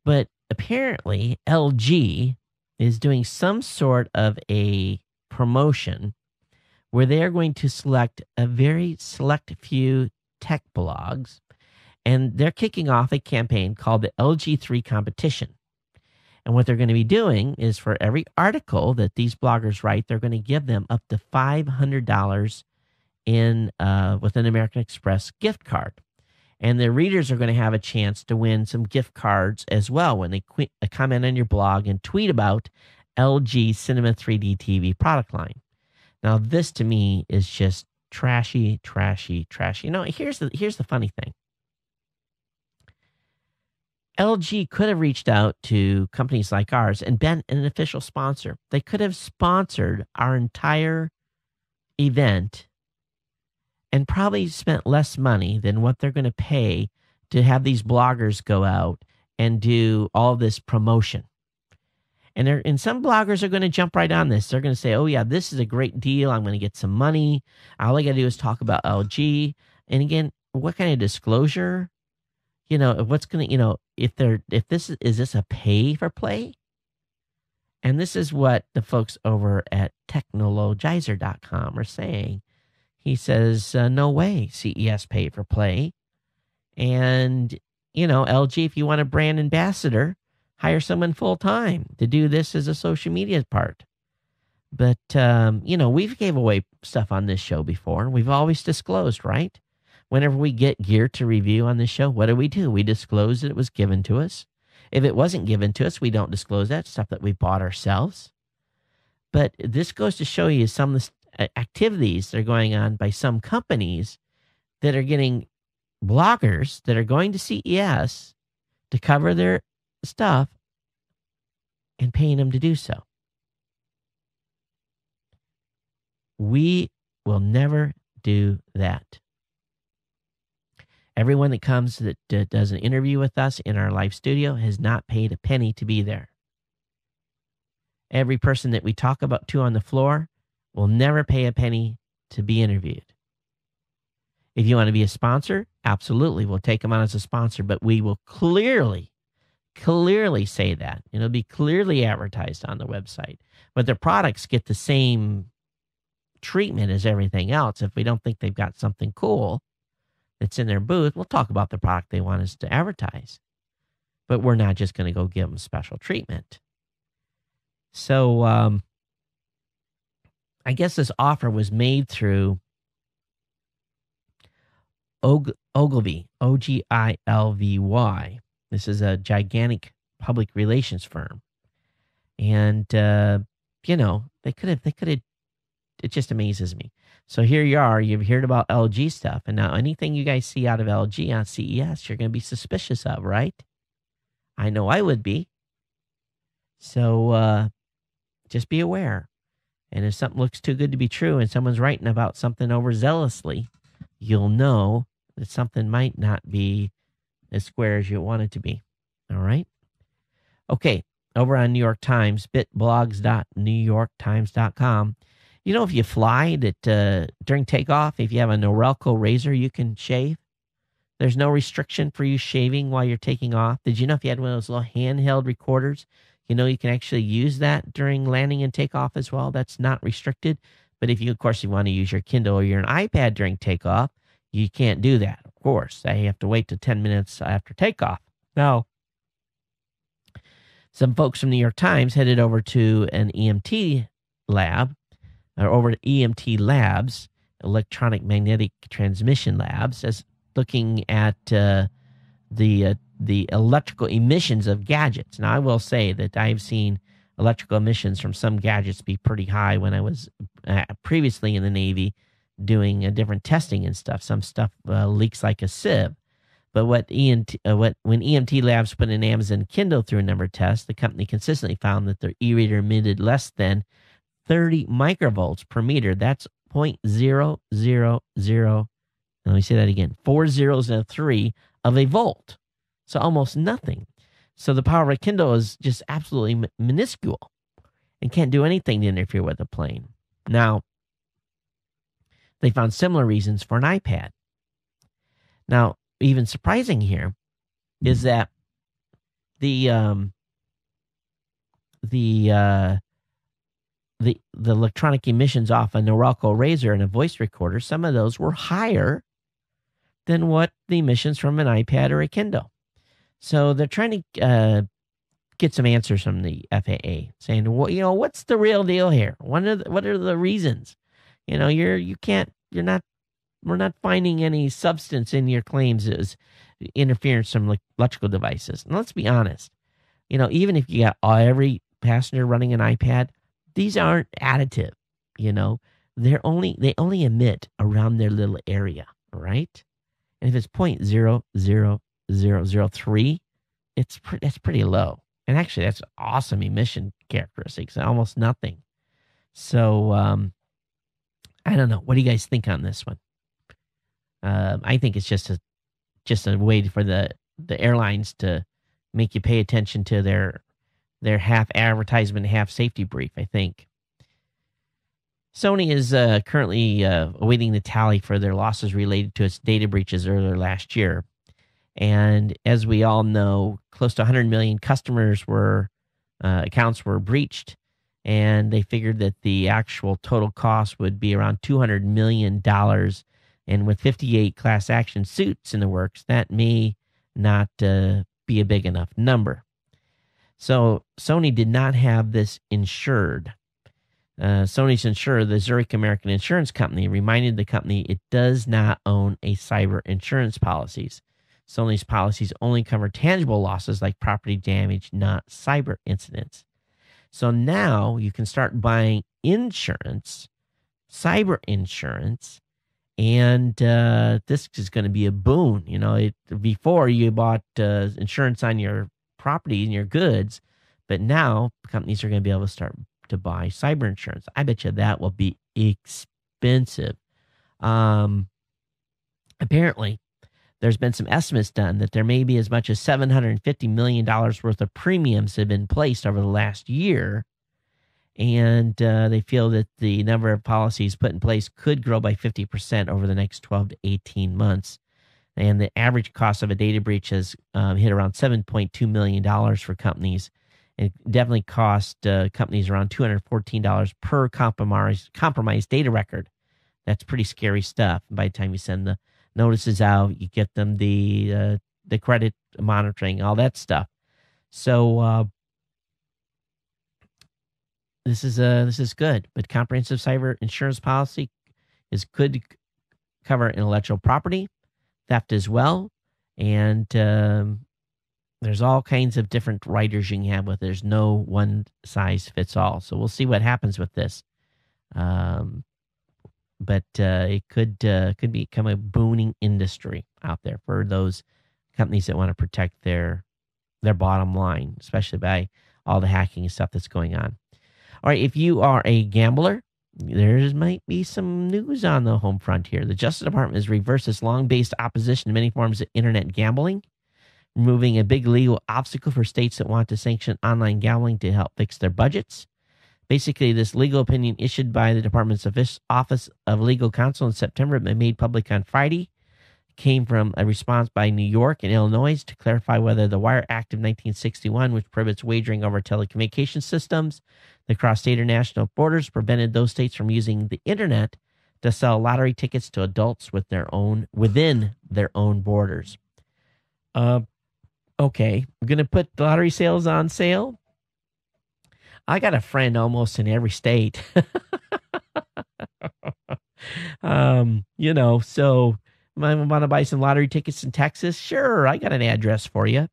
But apparently LG is doing some sort of a promotion where they are going to select a very select few tech blogs, and they're kicking off a campaign called the LG3 competition. And what they're going to be doing is for every article that these bloggers write, they're going to give them up to $500 with an American Express gift card. And the readers are going to have a chance to win some gift cards as well when they comment on your blog and tweet about LG Cinema 3D TV product line. Now, this to me is just trashy, trashy, trashy. Here's the funny thing. LG could have reached out to companies like ours and been an official sponsor. They could have sponsored our entire event and probably spent less money than what they're going to pay to have these bloggers go out and do all this promotion. And some bloggers are going to jump right on this. They're going to say, oh, yeah, this is a great deal. I'm going to get some money. All I got to do is talk about LG. And again, what kind of disclosure? What's going to, is this a pay for play? And this is what the folks over at technologizer.com are saying. He says, no way, CES paid for play. And, LG, if you want a brand ambassador, hire someone full-time to do this as a social media part. But, we've gave away stuff on this show before. We've always disclosed, right? Whenever we get gear to review on this show, what do? We disclose that it was given to us. If it wasn't given to us, we don't disclose that, stuff that we bought ourselves. But this goes to show you some of the activities that are going on by some companies that are getting bloggers that are going to CES to cover their stuff and paying them to do so. We will never do that. Everyone that comes that does an interview with us in our live studio has not paid a penny to be there. Every person that we talk about to on the floor will never pay a penny to be interviewed. If you want to be a sponsor, absolutely, we'll take them on as a sponsor, but we will clearly say that. It'll be clearly advertised on the website. But their products get the same treatment as everything else. If we don't think they've got something cool that's in their booth, we'll talk about the product they want us to advertise. But we're not just going to go give them special treatment. So I guess this offer was made through Ogilvy, Ogilvy. This is a gigantic public relations firm. And, they could have, it just amazes me. So here you are, you've heard about LG stuff. And now anything you guys see out of LG on CES, you're going to be suspicious of, right? I know I would be. So just be aware. And if something looks too good to be true and someone's writing about something overzealously, you'll know that something might not be as square as you want it to be. All right? Okay, over on New York Times, bitblogs.newyorktimes.com. If you fly, that during takeoff, if you have a Norelco razor, you can shave. There's no restriction for you shaving while you're taking off. Did you know if you had one of those little handheld recorders, you can actually use that during landing and takeoff as well? That's not restricted. But if you, of course, you want to use your Kindle or your iPad during takeoff, you can't do that, of course. You have to wait till 10 minutes after takeoff. Now, some folks from New York Times headed over to an EMT lab, or over to EMT Labs, Electronic Magnetic Transmission Labs, as looking at the electrical emissions of gadgets. Now, I will say that I've seen electrical emissions from some gadgets be pretty high when I was previously in the Navy doing different testing and stuff. Some stuff leaks like a sieve. But when EMT Labs put an Amazon Kindle through a number of tests, the company consistently found that their e-reader emitted less than 30 microvolts per meter. That's 0.000, let me say that again, 4 zeros and a 3 of a volt. So almost nothing. So the power of a Kindle is just absolutely minuscule and can't do anything to interfere with a plane. Now, they found similar reasons for an iPad. Now, even surprising here is that the electronic emissions off a Norelco razor and a voice recorder, some of those were higher than what the emissions from an iPad or a Kindle. So they're trying to get some answers from the FAA, saying, well, what's the real deal here? What are the reasons? We're not finding any substance in your claims as interference from electrical devices. And let's be honest, even if you got every passenger running an iPad, these aren't additive. They only emit around their little area, right? And if it's 0.00003, that's pretty low. And actually, that's awesome emission characteristics, almost nothing. So I don't know. What do you guys think on this one? I think it's just a way for the airlines to make you pay attention to their half advertisement, half safety brief, I think. Sony is currently awaiting the tally for their losses related to its data breaches earlier last year. And as we all know, close to 100 million customers accounts were breached, and they figured that the actual total cost would be around $200 million. And with 58 class action suits in the works, that may not be a big enough number. So Sony did not have this insured. Sony's insurer, the Zurich American Insurance Company, reminded the company it does not own a cyber insurance policies. Some of these policies only cover tangible losses like property damage, not cyber incidents. So now you can start buying insurance, cyber insurance, and this is going to be a boon. Before you bought insurance on your property and your goods, but now companies are going to be able to start to buy cyber insurance. I bet you that will be expensive. Apparently, there's been some estimates done that there may be as much as $750 million worth of premiums have been placed over the last year. And they feel that the number of policies put in place could grow by 50% over the next 12 to 18 months. And the average cost of a data breach has hit around $7.2 million for companies. It definitely cost companies around $214 per compromised data record. That's pretty scary stuff. By the time you send the notices out, you get them the credit monitoring, all that stuff. So this is good. But comprehensive cyber insurance policy could cover intellectual property, theft as well, and there's all kinds of different riders you can have with it. There's no one size fits all. So we'll see what happens with this. But it could become a booming industry out there for those companies that want to protect their bottom line, especially by all the hacking and stuff that's going on. All right, if you are a gambler, there might be some news on the home front here. The Justice Department has reversed its long-based opposition to many forms of internet gambling, removing a big legal obstacle for states that want to sanction online gambling to help fix their budgets. Basically, this legal opinion issued by the Department's Office of Legal Counsel in September, but made public on Friday, came from a response by New York and Illinois to clarify whether the Wire Act of 1961, which prohibits wagering over telecommunication systems that cross state or national borders, prevented those states from using the internet to sell lottery tickets to adults within their own borders. Okay, I'm going to put lottery sales on sale. I got a friend almost in every state. So I want to buy some lottery tickets in Texas. Sure, I got an address for you.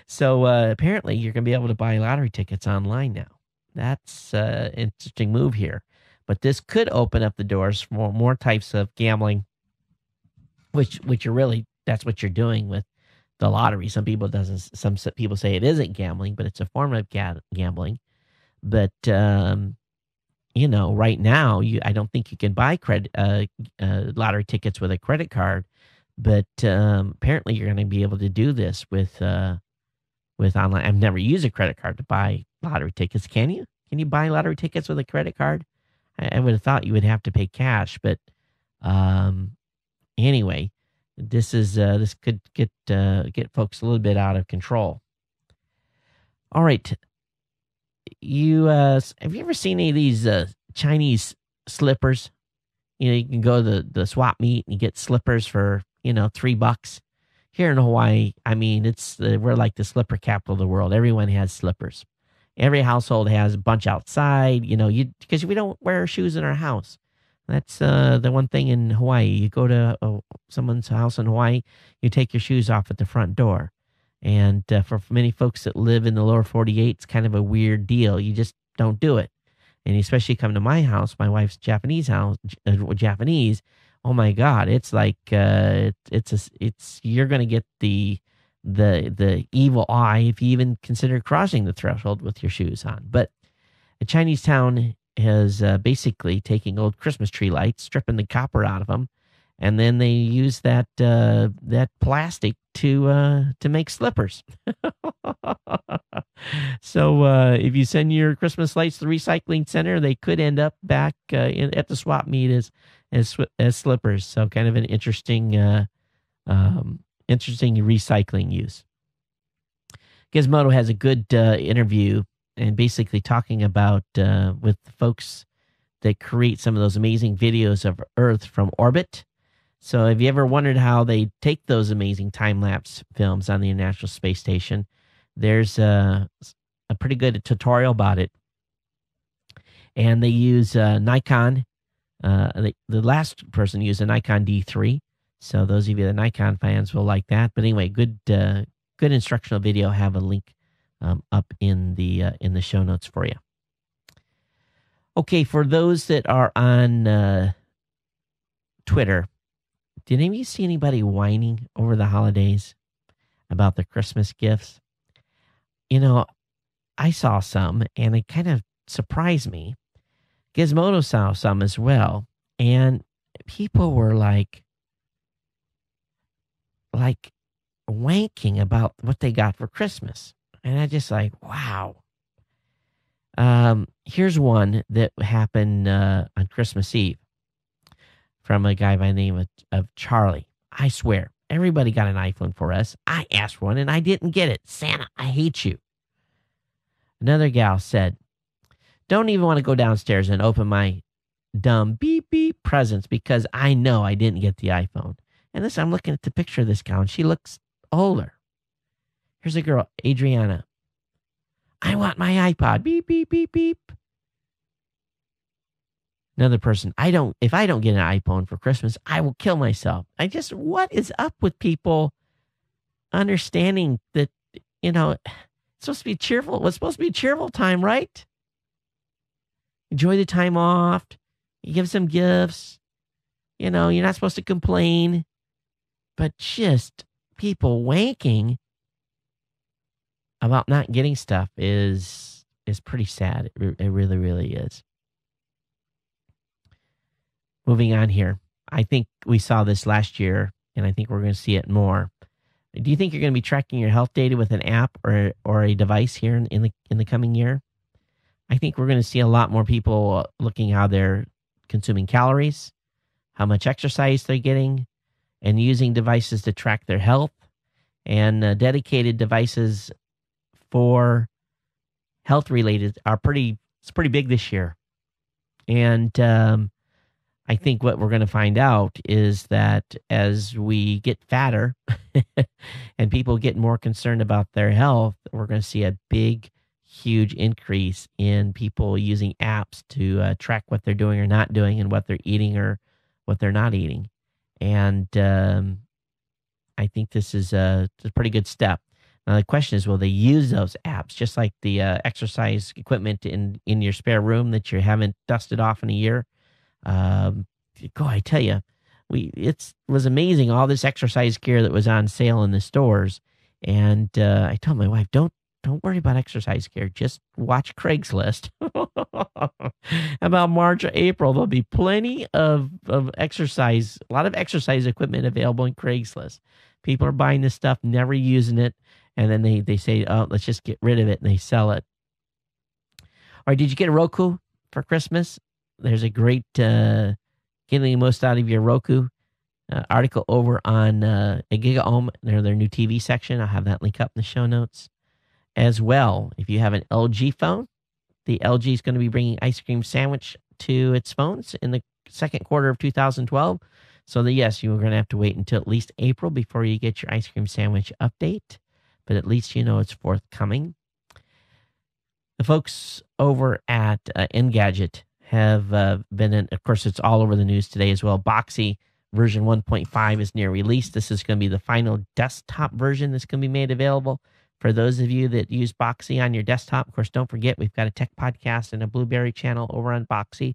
So apparently you're going to be able to buy lottery tickets online now. That's an interesting move here. But this could open up the doors for more types of gambling, which you're really, that's what you're doing with the lottery. Some people say it isn't gambling, but it's a form of gambling. But right now, I don't think you can buy lottery tickets with a credit card. But apparently, you're going to be able to do this with online. I've never used a credit card to buy lottery tickets. Can you? Can you buy lottery tickets with a credit card? I would have thought you would have to pay cash. But anyway. This could get folks a little bit out of control. All right, have you ever seen any of these Chinese slippers? You can go to the swap meet and you get slippers for $3. Here in Hawaii, I mean, we're like the slipper capital of the world. Everyone has slippers. Every household has a bunch outside. Because we don't wear shoes in our house. That's the one thing in Hawaii. You go to someone's house in Hawaii, you take your shoes off at the front door. And for many folks that live in the lower 48, it's kind of a weird deal. You just don't do it. And especially come to my house, my wife's Japanese. Oh my God, it's like you're going to get the evil eye if you even consider crossing the threshold with your shoes on. But a Chinese town is basically taking old Christmas tree lights, stripping the copper out of them, and then they use that plastic to make slippers. So if you send your Christmas lights to the recycling center, they could end up back at the swap meet as slippers. So kind of an interesting recycling use. Gizmodo has a good interview and basically talking about with folks that create some of those amazing videos of Earth from orbit. So have you ever wondered how they take those amazing time-lapse films on the International Space Station? There's a pretty good tutorial about it. And they use Nikon. The last person used a Nikon D3. So those of you that are Nikon fans will like that. But anyway, good instructional video. Have a link up in the show notes for you. Okay, for those that are on Twitter, did any of you see anybody whining over the holidays about the Christmas gifts? You know, I saw some, and it kind of surprised me. Gizmodo saw some as well, and people were like wanking about what they got for Christmas. And I just like, wow. Here's one that happened on Christmas Eve from a guy by the name of Charlie. I swear, everybody got an iPhone for us. I asked for one, and I didn't get it. Santa, I hate you. Another gal said, don't even want to go downstairs and open my dumb beep beep presents because I know I didn't get the iPhone. And listen, I'm looking at the picture of this gal, and she looks older. Here's a girl, Adriana. I want my iPod. Beep, beep, beep, beep. Another person, if I don't get an iPhone for Christmas, I will kill myself. What is up with people understanding that, it's supposed to be cheerful. It was supposed to be cheerful time, right? Enjoy the time off. You give some gifts. You're not supposed to complain. But just people wanking about not getting stuff is pretty sad. It really, really is. Moving on here. I think we saw this last year, and I think we're going to see it more. Do you think you're going to be tracking your health data with an app or a device here in the coming year? I think we're going to see a lot more people looking how they're consuming calories, how much exercise they're getting, and using devices to track their health, and dedicated devices for health related it's pretty big this year. And I think what we're going to find out is that as we get fatter and people get more concerned about their health, we're going to see a big, huge increase in people using apps to track what they're doing or not doing and what they're eating or what they're not eating. And I think this is a pretty good step. Now, the question is, will they use those apps just like the exercise equipment in your spare room that you haven't dusted off in a year? I tell you, it was amazing, all this exercise gear that was on sale in the stores. And I told my wife, don't worry about exercise gear. Just watch Craigslist. About March or April, there'll be plenty of exercise, a lot of exercise equipment available in Craigslist. People are buying this stuff, never using it. And then they say, oh, let's just get rid of it, and they sell it. All right, did you get a Roku for Christmas? There's a great getting the most out of your Roku article over on a GigaOM, their new TV section. I'll have that link up in the show notes. As well, if you have an LG phone, the LG is going to be bringing ice cream sandwich to its phones in the second quarter of 2012. So yes, you're going to have to wait until at least April before you get your ice cream sandwich update. But at least you know it's forthcoming. The folks over at Engadget have been in, of course, it's all over the news today as well. Boxy version 1.5 is near release. This is going to be the final desktop version that's going to be made available for those of you that use Boxy on your desktop. Of course, don't forget, we've got a tech podcast and a Blueberry channel over on Boxy.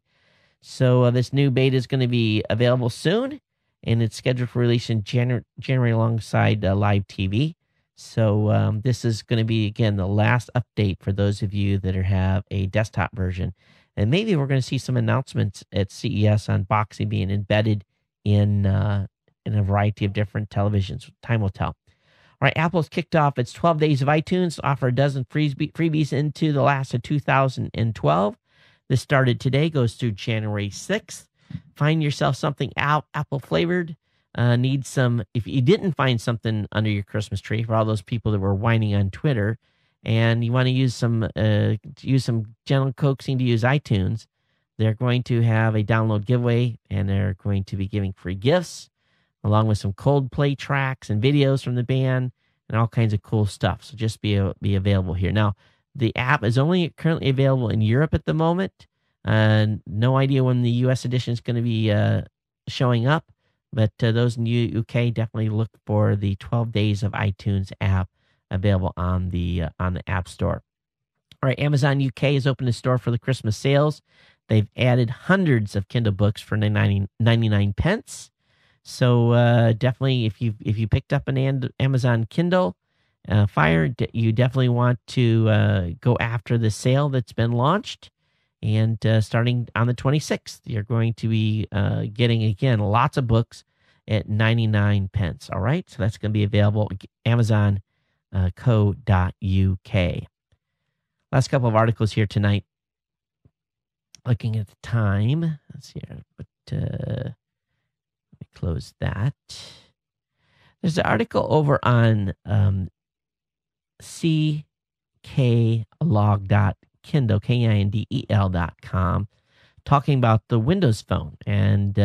So this new beta is going to be available soon, and it's scheduled for release in January alongside live TV. So this is going to be, again, the last update for those of you that have a desktop version. And maybe we're going to see some announcements at CES on Boxy being embedded in a variety of different televisions. Time will tell. All right, Apple's kicked off its 12 days of iTunes, offer a dozen freebies into the last of 2012. This started today, goes through January 6th. Find yourself something Apple flavored. Need some, if you didn't find something under your Christmas tree, for all those people that were whining on Twitter, and you want to use some gentle coaxing to use iTunes, they're going to have a download giveaway, and they're going to be giving free gifts along with some Coldplay tracks and videos from the band and all kinds of cool stuff. So just be available here. Now, the app is only currently available in Europe at the moment. No idea when the U.S. edition is going to be showing up, But those in the UK, definitely look for the 12 Days of iTunes app available on the App Store. All right, Amazon UK has opened a store for the Christmas sales. They've added hundreds of Kindle books for 99 pence. So definitely, if you picked up an Amazon Kindle Fire, you definitely want to go after the sale that's been launched. And starting on the 26th, you're going to be getting, again, lots of books at 99 pence. All right, so that's going to be available at Amazon.co.uk. Last couple of articles here tonight. Looking at the time, let's see here, but let me close that. There's an article over on cklog.kindle, kindel.com, talking about the Windows Phone and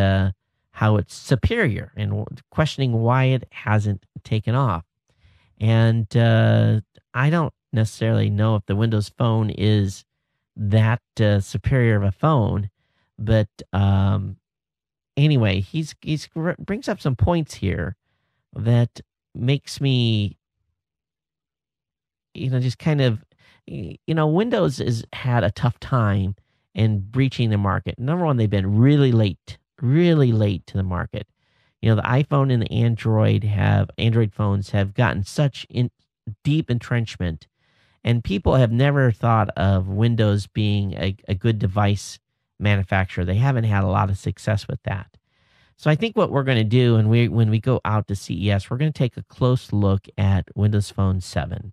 how it's superior and questioning why it hasn't taken off. And I don't necessarily know if the Windows Phone is that superior of a phone, but anyway, he's brings up some points here that makes me, just kind of, Windows has had a tough time in breaching the market. Number one, they've been really late to the market. The iPhone and the Android phones have gotten such deep entrenchment, and people have never thought of Windows being a good device manufacturer. They haven't had a lot of success with that. So I think what we're going to do, and when we go out to CES, we're going to take a close look at Windows Phone 7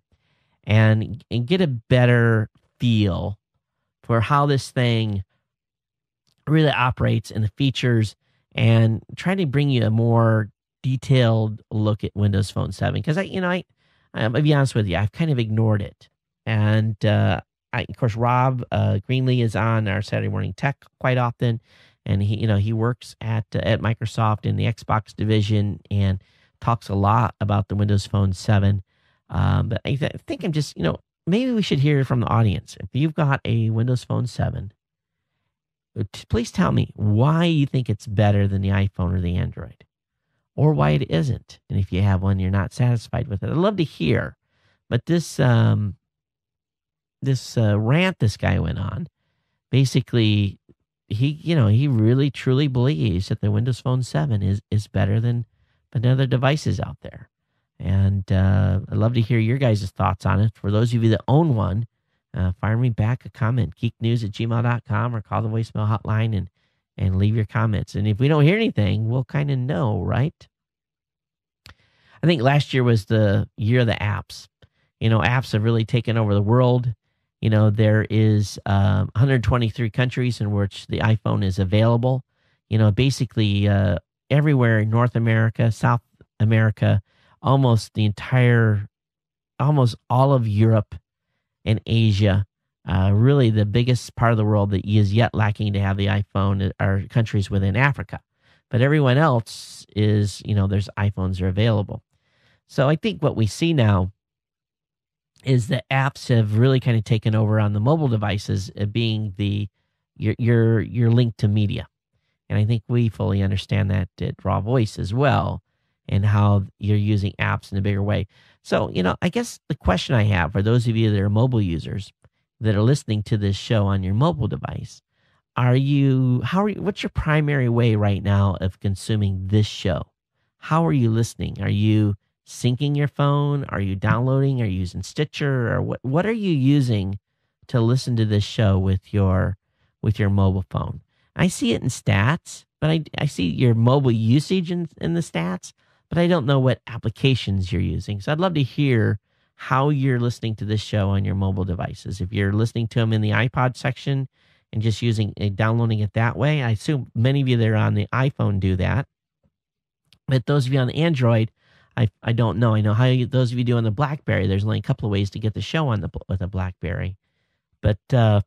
and get a better feel for how this thing really operates and the features, and try to bring you a more detailed look at Windows Phone 7. Because I'll be honest with you, I've kind of ignored it. And of course, Rob Greenlee is on our Saturday Morning Tech quite often, and he works at Microsoft in the Xbox division and talks a lot about the Windows Phone 7. But I think I'm just, maybe we should hear from the audience. If you've got a Windows Phone 7, please tell me why you think it's better than the iPhone or the Android, or why it isn't. And if you have one, you're not satisfied with it. I'd love to hear. But this rant this guy went on, basically, he really truly believes that the Windows Phone 7 is better than other devices out there. And I'd love to hear your guys' thoughts on it. For those of you that own one, fire me back a comment, geeknews@gmail.com, or call the voicemail hotline and leave your comments. And if we don't hear anything, we'll kind of know, right? I think last year was the year of the apps. Apps have really taken over the world. There is 123 countries in which the iPhone is available. Basically everywhere in North America, South America, almost all of Europe and Asia. Really the biggest part of the world that is yet lacking to have the iPhone are countries within Africa. But everyone else is, there's iPhones are available. So I think what we see now is that apps have really kind of taken over on the mobile devices, being your link to media. And I think we fully understand that at Raw Voice as well, and how you're using apps in a bigger way. So, I guess the question I have for those of you that are mobile users that are listening to this show on your mobile device, what's your primary way right now of consuming this show? How are you listening? Are you syncing your phone? Are you downloading? Are you using Stitcher? Or what are you using to listen to this show with your mobile phone? I see it in stats, but I see your mobile usage in the stats, but I don't know what applications you're using. So I'd love to hear how you're listening to this show on your mobile devices. If you're listening to them in the iPod section and just downloading it that way, I assume many of you that are on the iPhone do that. But those of you on the Android, I don't know. I know how those of you do on the BlackBerry. There's only a couple of ways to get the show with a BlackBerry. But let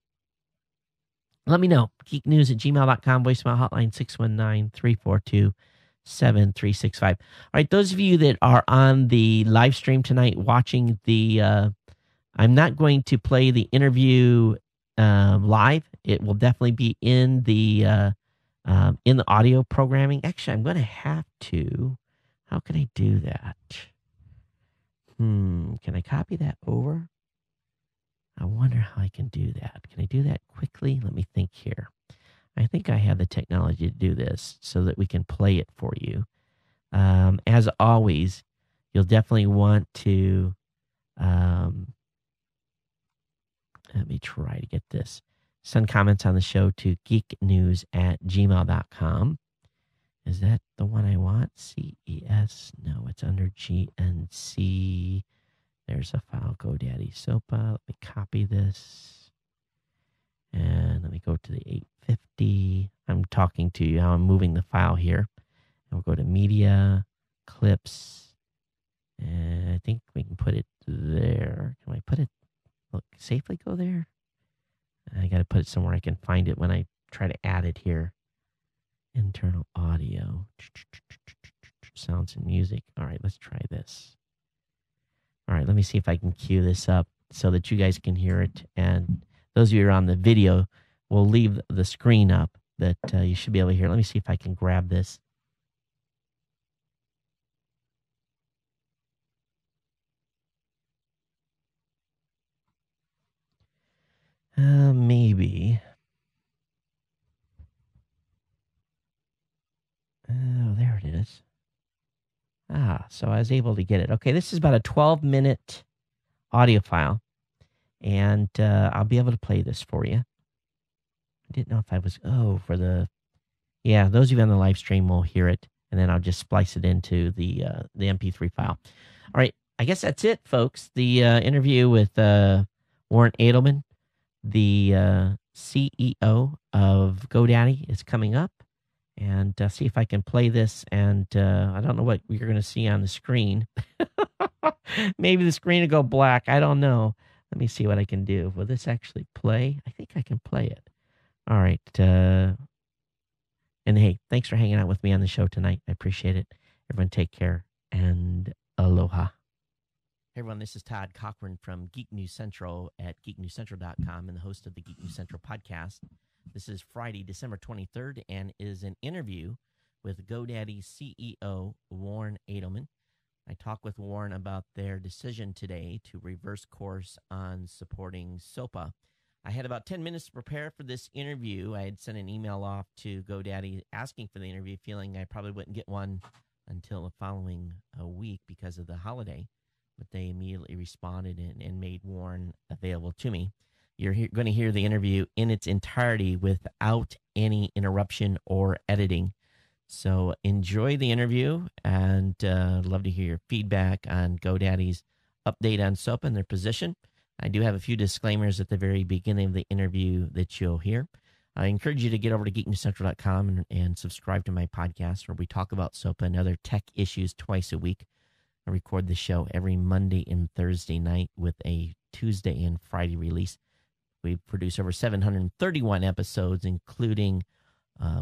me know. geeknews@gmail.com, voicemail hotline 619-342-7365. All right, those of you that are on the live stream tonight watching I'm not going to play the interview live. It will definitely be in the in the audio programming. Actually, I'm going to have to. How can I do that? Can I copy that over? I wonder how I can do that. Can I do that quickly? Let me think here. I think I have the technology to do this so that we can play it for you. As always, you'll definitely want to, let me try to get this. Send comments on the show to geeknews@gmail.com. Is that the one I want? CES? No, it's under GNC. There's a file, GoDaddy SOPA. Let me copy this. And let me go to the 850. I'm talking to you. I'm moving the file here. And we'll go to Media, Clips. And I think we can put it there. Can I put it, safely go there? I got to put it somewhere I can find it when I try to add it here. Internal audio. Sounds and music. All right, let's try this. All right, let me see if I can cue this up so that you guys can hear it. And those of you who are on the video, we'll leave the screen up that you should be able to hear. Let me see if I can grab this. Maybe. Oh, there it is. So I was able to get it. Okay, this is about a 12-minute audio file, and I'll be able to play this for you. I didn't know if I was, those of you on the live stream will hear it, and then I'll just splice it into the MP3 file. All right, I guess that's it, folks. The interview with Warren Edelman, the CEO of GoDaddy, is coming up. And see if I can play this. And I don't know what you're going to see on the screen. Maybe the screen will go black. I don't know. Let me see what I can do. Will this actually play? I think I can play it. All right. And hey, thanks for hanging out with me on the show tonight. I appreciate it. Everyone take care and aloha. Hey everyone, this is Todd Cochran from Geek News Central at geeknewscentral.com and the host of the Geek News Central podcast. This is Friday, December 23rd, and is an interview with GoDaddy CEO Warren Edelman. I talked with Warren about their decision today to reverse course on supporting SOPA. I had about 10 minutes to prepare for this interview. I had sent an email off to GoDaddy asking for the interview, feeling I probably wouldn't get one until the following week because of the holiday. But they immediately responded and made Warren available to me. You're going to hear the interview in its entirety without any interruption or editing. So enjoy the interview, and love to hear your feedback on GoDaddy's update on SOPA and their position. I do have a few disclaimers at the very beginning of the interview that you'll hear. I encourage you to get over to geeknewscentral.com and subscribe to my podcast where we talk about SOPA and other tech issues twice a week. I record the show every Monday and Thursday night with a Tuesday and Friday release. We produce over 731 episodes, including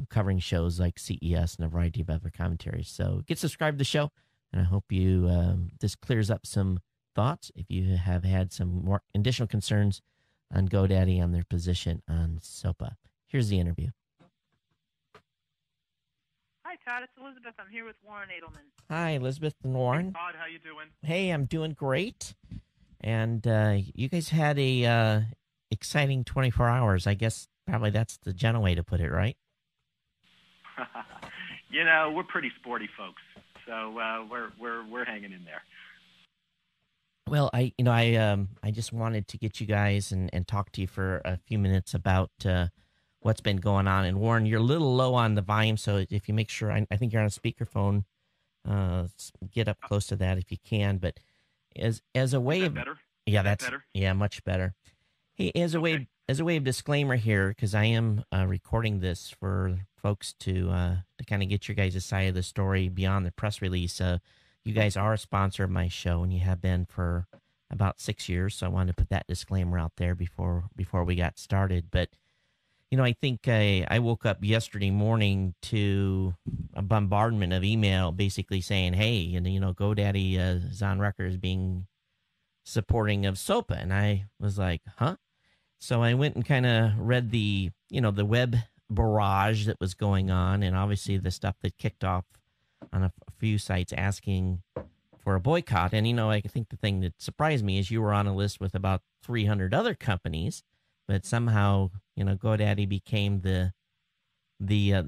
covering shows like CES and a variety of other commentaries. So get subscribed to the show, and I hope this clears up some thoughts if you have had some more additional concerns on GoDaddy on their position on SOPA. Here's the interview. Hi, Todd. It's Elizabeth. I'm here with Warren Edelman. Hi, Elizabeth and Warren. Hey, Todd, how you doing? Hey, I'm doing great. And you guys had a exciting 24 hours. I guess probably that's the gentle way to put it, right? We're pretty sporty folks, so we're hanging in there. Well, I just wanted to get you guys and talk to you for a few minutes about what's been going on. And Warren, you're a little low on the volume, so if you make sure, I think you're on a speakerphone, get up close to that if you can. But as a way of better, that's better. Yeah, much better. Hey, as a way of disclaimer here, because I am recording this for folks to kind of get your guys' side of the story beyond the press release. You guys are a sponsor of my show, and you have been for about 6 years. So I wanted to put that disclaimer out there before we got started. But I think I woke up yesterday morning to a bombardment of email, basically saying, "Hey, GoDaddy is on record as being supporting of SOPA," and I was like, "Huh?" So I went and kind of read the web barrage that was going on, and obviously the stuff that kicked off on a few sites asking for a boycott. And, I think the thing that surprised me is you were on a list with about 300 other companies, but somehow, GoDaddy became the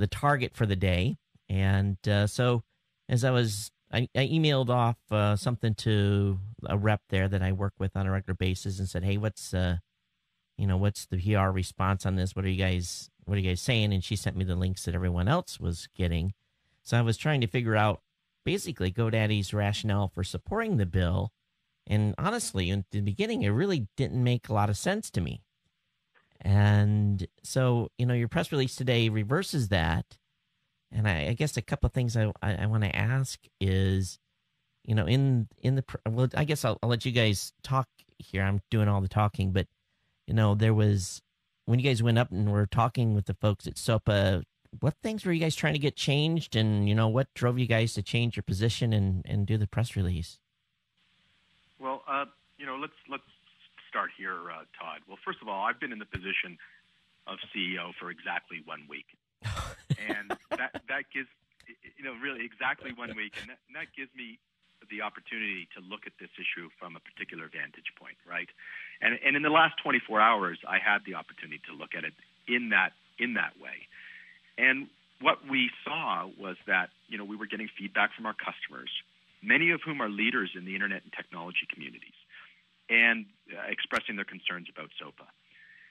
target for the day. And so as I emailed off something to a rep there that I work with on a regular basis and said, hey, what's the PR response on this? What are you guys saying? And she sent me the links that everyone else was getting. So I was trying to figure out basically GoDaddy's rationale for supporting the bill. And honestly, in the beginning, it really didn't make a lot of sense to me. And so, your press release today reverses that. And I guess a couple of things I want to ask is, I guess I'll let you guys talk here. I'm doing all the talking, but, there was, when you guys went up and were talking with the folks at SOPA, what things were you guys trying to get changed? And, what drove you guys to change your position and do the press release? Well, let's start here, Todd. Well, first of all, I've been in the position of CEO for exactly 1 week. And that gives, really exactly 1 week. And that gives me the opportunity to look at this issue from a particular vantage point, right? And in the last 24 hours, I had the opportunity to look at it in that way. And what we saw was that, we were getting feedback from our customers, many of whom are leaders in the internet and technology communities, and expressing their concerns about SOPA.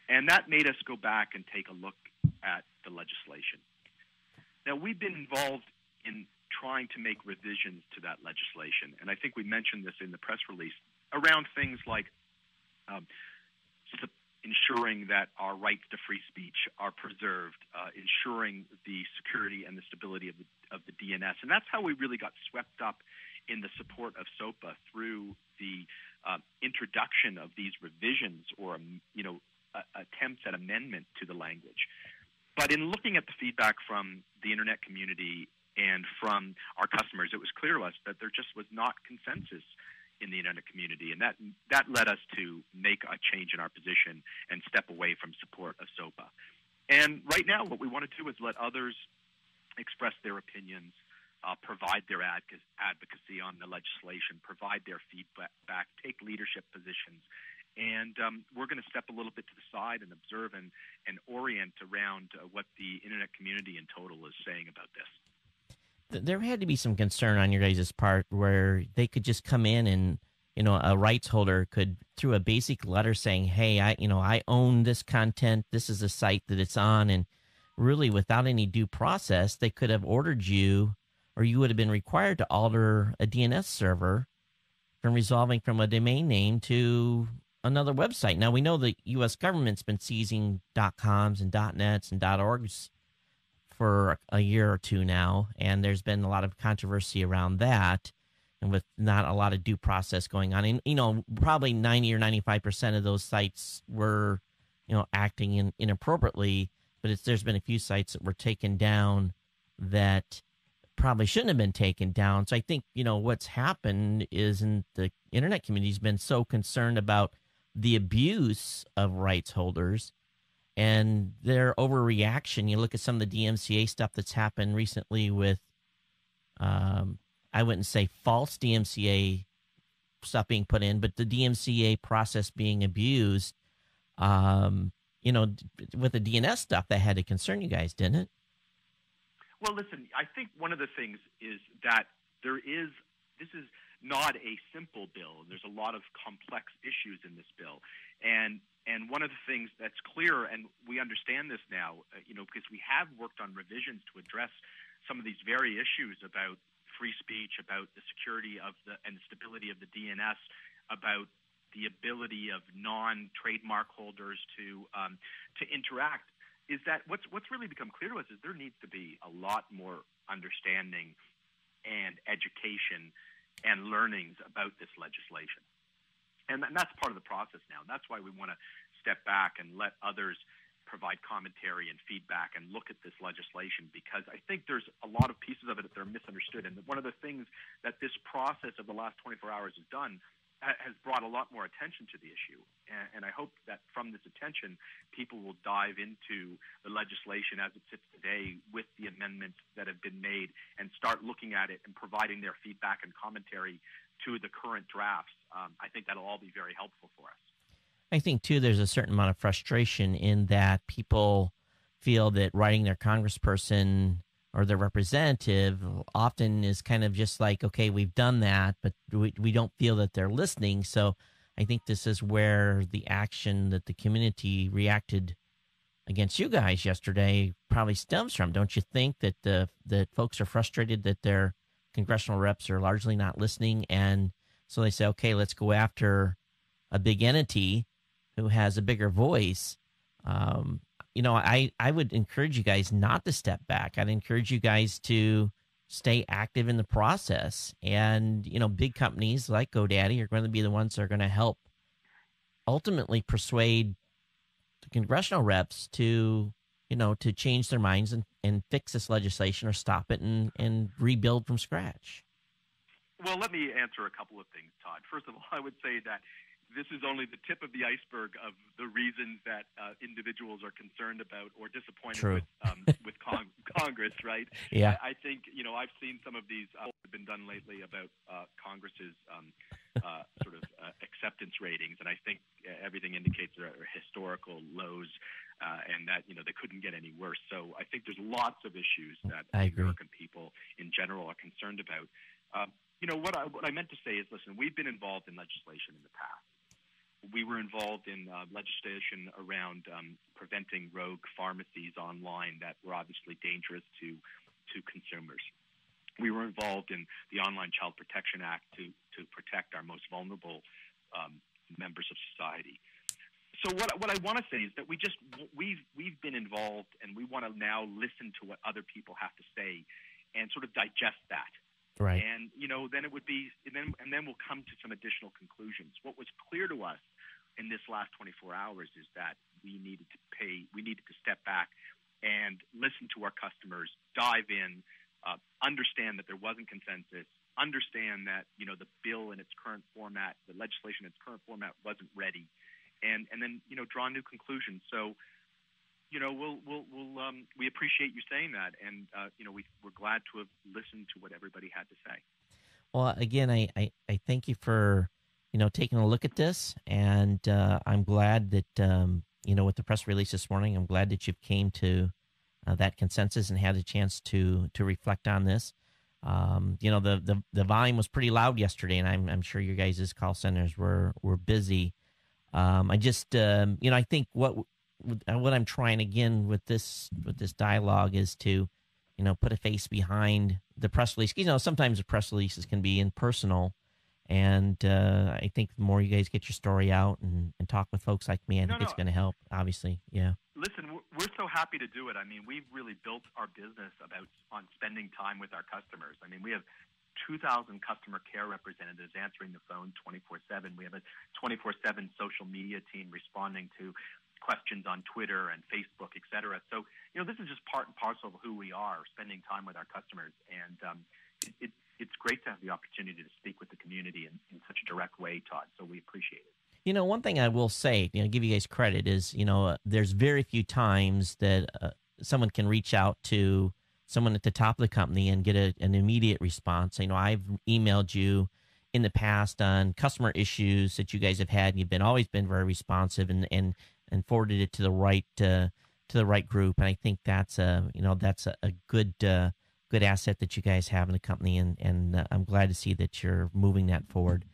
And that made us go back and take a look at the legislation. Now, we've been involved in trying to make revisions to that legislation, and I think we mentioned this in the press release, around things like ensuring that our rights to free speech are preserved, ensuring the security and the stability of the DNS. And that's how we really got swept up in the support of SOPA through the introduction of these revisions or, attempts at amendment to the language. But in looking at the feedback from the internet community and from our customers, it was clear to us that there just was not consensus in the internet community, and that led us to make a change in our position and step away from support of SOPA. And right now, what we want to do is let others express their opinions, provide their advocacy on the legislation, provide their feedback, take leadership positions. And we're going to step a little bit to the side and observe and orient around what the internet community in total is saying about this. There had to be some concern on your guys' part where they could just come in and, a rights holder could, through a basic letter saying, hey, I own this content. This is the site that it's on. And really, without any due process, they could have ordered you, or you would have been required to alter a DNS server from resolving from a domain name to another website. Now, we know the U.S. government's been seizing .coms and .nets and .orgs for a year or two now, and there's been a lot of controversy around that, and with not a lot of due process going on. And, probably 90 or 95% of those sites were, acting inappropriately, but there's been a few sites that were taken down that probably shouldn't have been taken down. So I think, what's happened is the internet community's been so concerned about the abuse of rights holders and their overreaction. You look at some of the DMCA stuff that's happened recently with, I wouldn't say false DMCA stuff being put in, but the DMCA process being abused, with the DNS stuff that had to concern you guys, didn't it? Well, listen, I think one of the things is that this is not a simple bill. There's a lot of complex issues in this bill. And one of the things that's clear, and we understand this now, because we have worked on revisions to address some of these very issues about free speech, about the security of and the stability of the DNS, about the ability of non-trademark holders to interact, is that what's really become clear to us is there needs to be a lot more understanding and education and learnings about this legislation. And that's part of the process now. That's why we want to step back and let others provide commentary and feedback and look at this legislation, because I think there's a lot of pieces of it that are misunderstood. And one of the things that this process of the last 24 hours has done has brought a lot more attention to the issue. And I hope that from this attention, people will dive into the legislation as it sits today with the amendments that have been made and start looking at it and providing their feedback and commentary to the current drafts. I think that'll all be very helpful for us. I think, too, there's a certain amount of frustration in that people feel that writing their congressperson or their representative often is kind of just like, okay, we've done that, but we don't feel that they're listening. So I think this is where the action that the community reacted against you guys yesterday probably stems from. Don't you think that that folks are frustrated that their congressional reps are largely not listening, and so they say, okay, let's go after a big entity who has a bigger voice? I would encourage you guys not to step back. I'd encourage you guys to stay active in the process. And, big companies like GoDaddy are going to be the ones that are going to help ultimately persuade the congressional reps to change their minds and fix this legislation or stop it and rebuild from scratch. Well, let me answer a couple of things, Todd. First of all, I would say that this is only the tip of the iceberg of the reasons that individuals are concerned about or disappointed with Congress, right? Yeah. I think, I've seen some of these have been done lately about Congress's sort of acceptance ratings, and I think everything indicates they're at historical lows and that, they couldn't get any worse. So I think there's lots of issues that American people in general are concerned about. What I meant to say is, listen, we've been involved in legislation in the past. We were involved in legislation around preventing rogue pharmacies online that were obviously dangerous to consumers. We were involved in the Online Child Protection Act to protect our most vulnerable members of society. So what I want to say is that we've been involved, and we want to now listen to what other people have to say and sort of digest that. Right. And, then it would be, and then we'll come to some additional conclusions. What was clear to us in this last 24 hours is that we needed to step back and listen to our customers, dive in, understand that there wasn't consensus, understand that, the bill in its current format, the legislation in its current format wasn't ready, and then, draw new conclusions. So, we appreciate you saying that, and we're glad to have listened to what everybody had to say. Well, again, I thank you for taking a look at this, and I'm glad that with the press release this morning, I'm glad that you came to that consensus and had a chance to reflect on this. The volume was pretty loud yesterday, and I'm sure your guys' call centers were busy. I just I think what I'm trying again with this dialogue is to put a face behind the press release. Sometimes the press releases can be impersonal, and I think the more you guys get your story out and talk with folks like me, I think it's going to help. Obviously, yeah. Listen, we're so happy to do it. I mean, we've really built our business on spending time with our customers. I mean, we have 2,000 customer care representatives answering the phone 24/7. We have a 24/7 social media team responding to questions on Twitter and Facebook, et cetera. So, this is just part and parcel of who we are, spending time with our customers. And it's great to have the opportunity to speak with the community in such a direct way, Todd. So we appreciate it. One thing I will say, give you guys credit is, there's very few times that someone can reach out to someone at the top of the company and get an immediate response. I've emailed you in the past on customer issues that you guys have had, and you've always been very responsive and forwarded it to the right group. And I think that's a good asset that you guys have in the company, and I'm glad to see that you're moving that forward.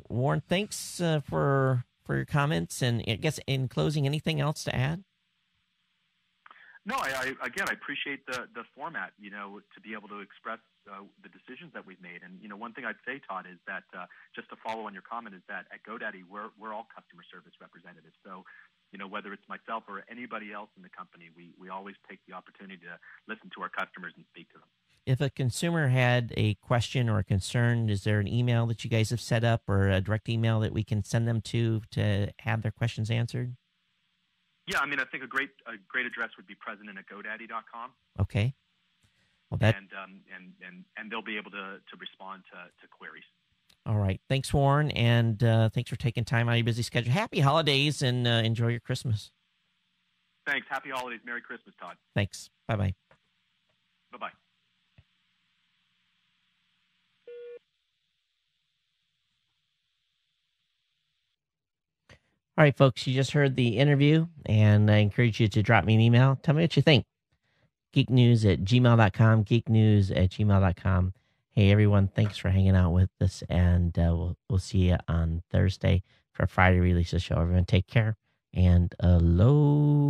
Warren, thanks for your comments, and I guess in closing, anything else to add? No, I appreciate the format, to be able to express the decisions that we've made. And, one thing I'd say, Todd, is that just to follow on your comment, is that at GoDaddy, we're all customer service representatives. So, whether it's myself or anybody else in the company, we always take the opportunity to listen to our customers and speak to them. If a consumer had a question or a concern, is there an email that you guys have set up or a direct email that we can send them to have their questions answered? Yeah, I mean, I think a great address would be president@godaddy.com. Okay. Well, and they'll be able to respond to queries. All right. Thanks, Warren, and thanks for taking time out of your busy schedule. Happy holidays, and enjoy your Christmas. Thanks. Happy holidays. Merry Christmas, Todd. Thanks. Bye-bye. Bye-bye. All right, folks, you just heard the interview, and I encourage you to drop me an email. Tell me what you think. geeknews@gmail.com, geeknews@gmail.com. Hey, everyone, thanks for hanging out with us, and we'll see you on Thursday for a Friday release of the show. Everyone, take care, and aloha.